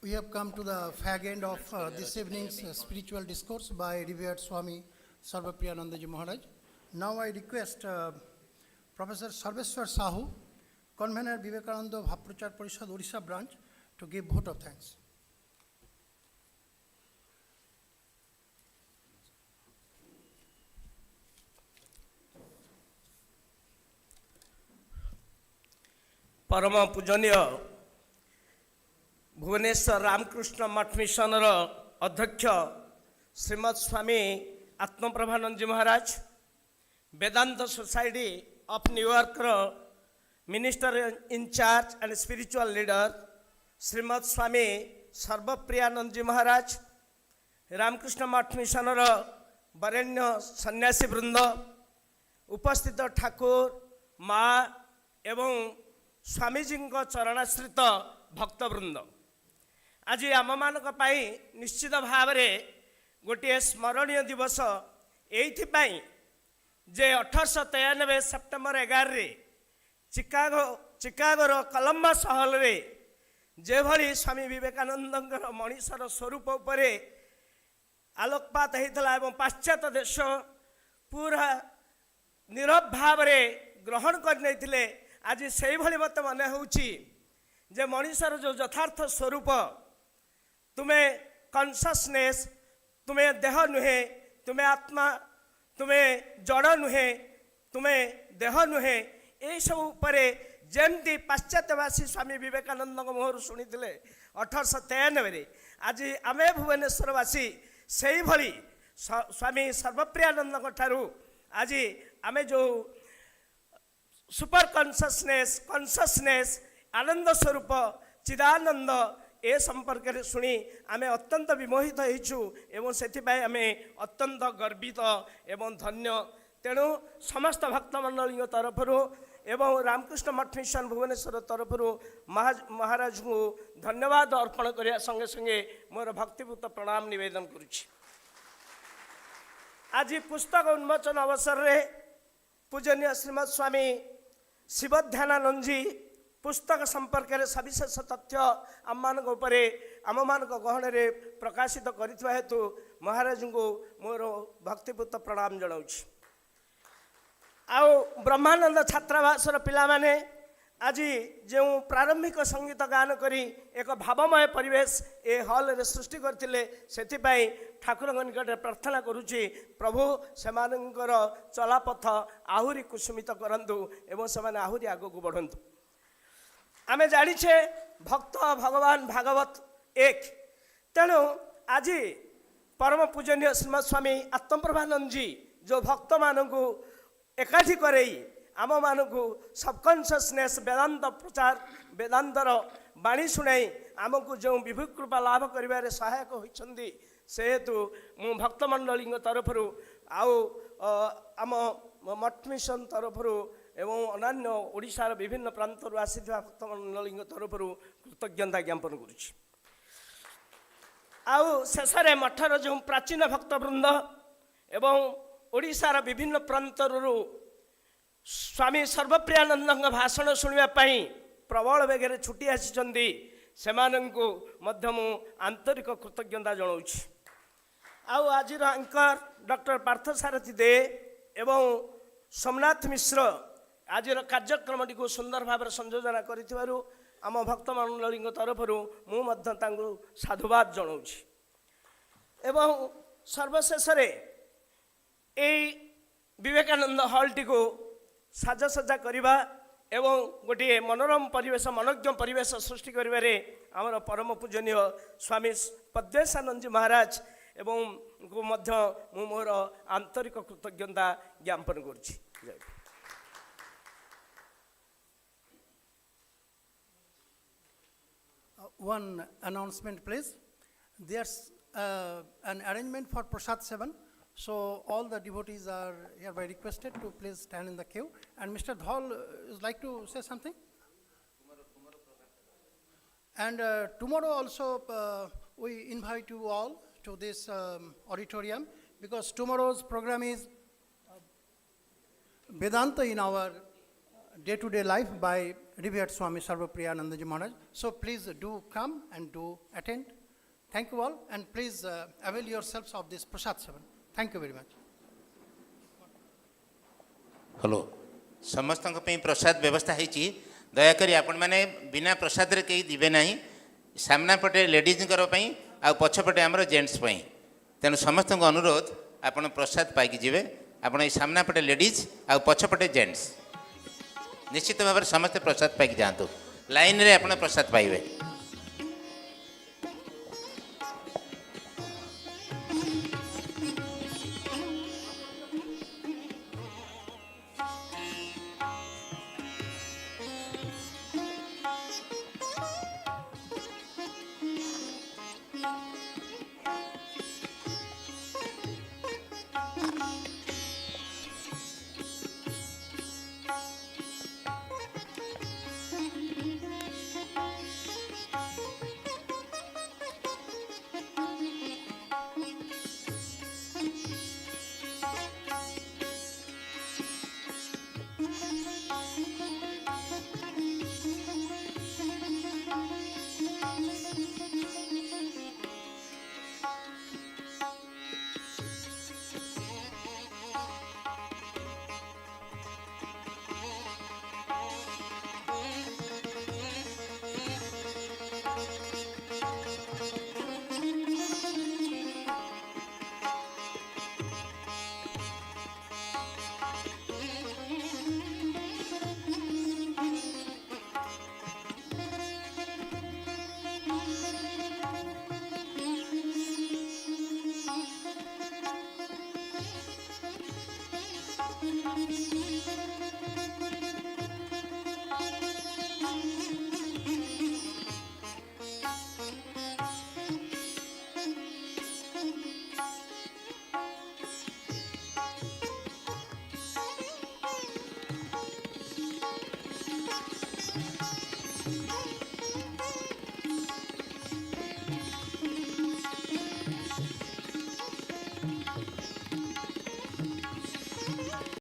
We have come to the fag end of this evening's spiritual discourse by revered Swami Sarvapriyananda Ji Maharaj. Now I request Professor Sarveshwar Sahu, convener Vivekananda Bhavprachar Parishad Odisha branch, to give vote of thanks. परम पूजनीय Bhubaneswar Ramakrishna Math mission अध्यक्ष Srimad Swami Atmaprabhananda ji Maharaj, Vedanta society of New York Minister in charge and spiritual leader, Srimad Swami Sarvapriyananda Ji Maharaj, Ramakrishna Math Mission बरेण्य सन्यासी वृंद, उपस्थित ठाकुर माँ एवं स्वामीजी चरणाश्रित भक्तवृंद, आज आम मान निश्चित भाव में गोटे स्मरणीय दिवस एइथिपाई जे 1893 सेप्टेम्बर 11 रे चिकागोर कोलंबस हॉल रे जेभली स्वामी विवेकानंद मनीषर स्वरूप उपरे आलोकपात होता एवं पाश्चात्य देश पूरा नीरव भाव में ग्रहण करने आज से भली मत मन हो मनीषर जो यथार्थ स्वरूप तुम्हें कॉन्शसनेस, तुम्हें देह नुहे, तुम्हें आत्मा, तुम्हें जड़ नुहे, तुम्हें देह नुहे, ये सब उपरे जमती पाश्चात्यवासी स्वामी विवेकानंद मुहर शुणी 1893 आज आमे भुवनेश्वरवासी से भली स्वामी सर्वप्रियानंद ठारू आज आमे जो सुपर कॉन्शसनेस आनंद स्वरूप चिदानंद ए संपर्क में शुणी आमे अत्यंत विमोहित होइछु एवं सेथिपाई आमे अत्यंत गर्वित एवं धन्य। तेणु समस्त भक्त मंडली तरफरु एवं रामकृष्ण मठ मिशन भुवनेश्वर तरफरु महाराज को धन्यवाद अर्पण करिया संगे संगे मोर भक्तिपूत प्रणाम निवेदन करुछि। आज पुस्तक उन्मोचन अवसर रे पूजनीय श्रीमद स्वामी शिवध्यानानंद जी पुस्तक संपर्क में सविशेष तथ्य आम मान गहन रे प्रकाशित करिथवा हेतु महाराज को मोर भक्तिपूत प्रणाम जनाउछि। आउ ब्रह्मानंद छात्रावासर पिला माने आज जो प्रारंभिक संगीत गान करी एक भावमय परिवेश ए हॉल रे सृष्टि करथिले सेथिपाई ठाकुर निकट प्रार्थना करुछि प्रभु सेमानकर चलापथ आहुरी कुसुमित करंतु एवं सेमाने आहुरी आगु बढ़ंतु। आमे जानिछे भक्त भगवान भागवत एक, तेणु आज परम पूजनीय श्रीमद स्वामी आत्मप्रभानंद जी जो भक्त मानकु एकाठी करई आम मानकु सबकॉन्शियसनेस वेदांत प्रचार वेदांतर बाणी शुणाई आमको जो विभु कृपा लाभ करिबारे सहायक होइछन्दी से हेतु मु भक्त मंडली तरफरु आउ आम मठ मिशन तरफरु एवं अन्य ओडिशार विभिन्न प्रांतर आसीथिबा भक्त मंडली तरफरु कृतज्ञता ज्ञापन करुछि। आउ शेषरे मठर जो प्राचीन भक्तवृंद एवं ओडिशार विभिन्न प्रांतरु स्वामी सर्वप्रियानंद भाषण शुणा प्रबल बेगे छुटी आसी से आंतरिक कृतज्ञता जनाऊँगी। आउ आज एंकर डॉक्टर पार्थसारथी दे एवं सोमनाथ मिश्र आज कार्यक्रम टी सुंदर भाव संयोजना करिथिबारु आम भक्त मंडली तरफरु मु साधुवाद जनाऊँगी। एवं सर्वशेष विवेकानंद हॉल टी को साजसज्जा करवा एवं गोटे मनोरम परिवेश मनोज्ञ परिवेश सृष्टि करिबारे आमर परम पूजनीय स्वामी पद्मेशानंद जी महाराज एवं को मध्य मु मोर आंतरिक कृतज्ञता ज्ञापन करुछि। One announcement, please. There's an arrangement for Prasad Sevan. So all the devotees are hereby requested to please stand in the queue. And Mr. Dhol would like to say something? And tomorrow also we invite you all to this auditorium, because tomorrow's program is Vedanta in our day-to-day life by Revered Swami Sarvapriyananda Ji Maharaj. So please do come and do attend. Thank you all, and please avail yourselves of this Prasad Sevan. Thank you very much. Hello समस्त प्रसाद व्यवस्था होती दयाकोरी आपण मैंने बिना प्रसाद रे कहीं दिवे ना सामना पटे लेडीज आ पछपटे आमर जेंट्स तेणु समस्त अनुरोध आपण प्रसाद पाई जीवे आपण सामना पटे लेडीज आ पछपटे जेंट्स निश्चित भाव समस्ते प्रसाद पाई जातु लाइन रे आपण प्रसाद पाइबे।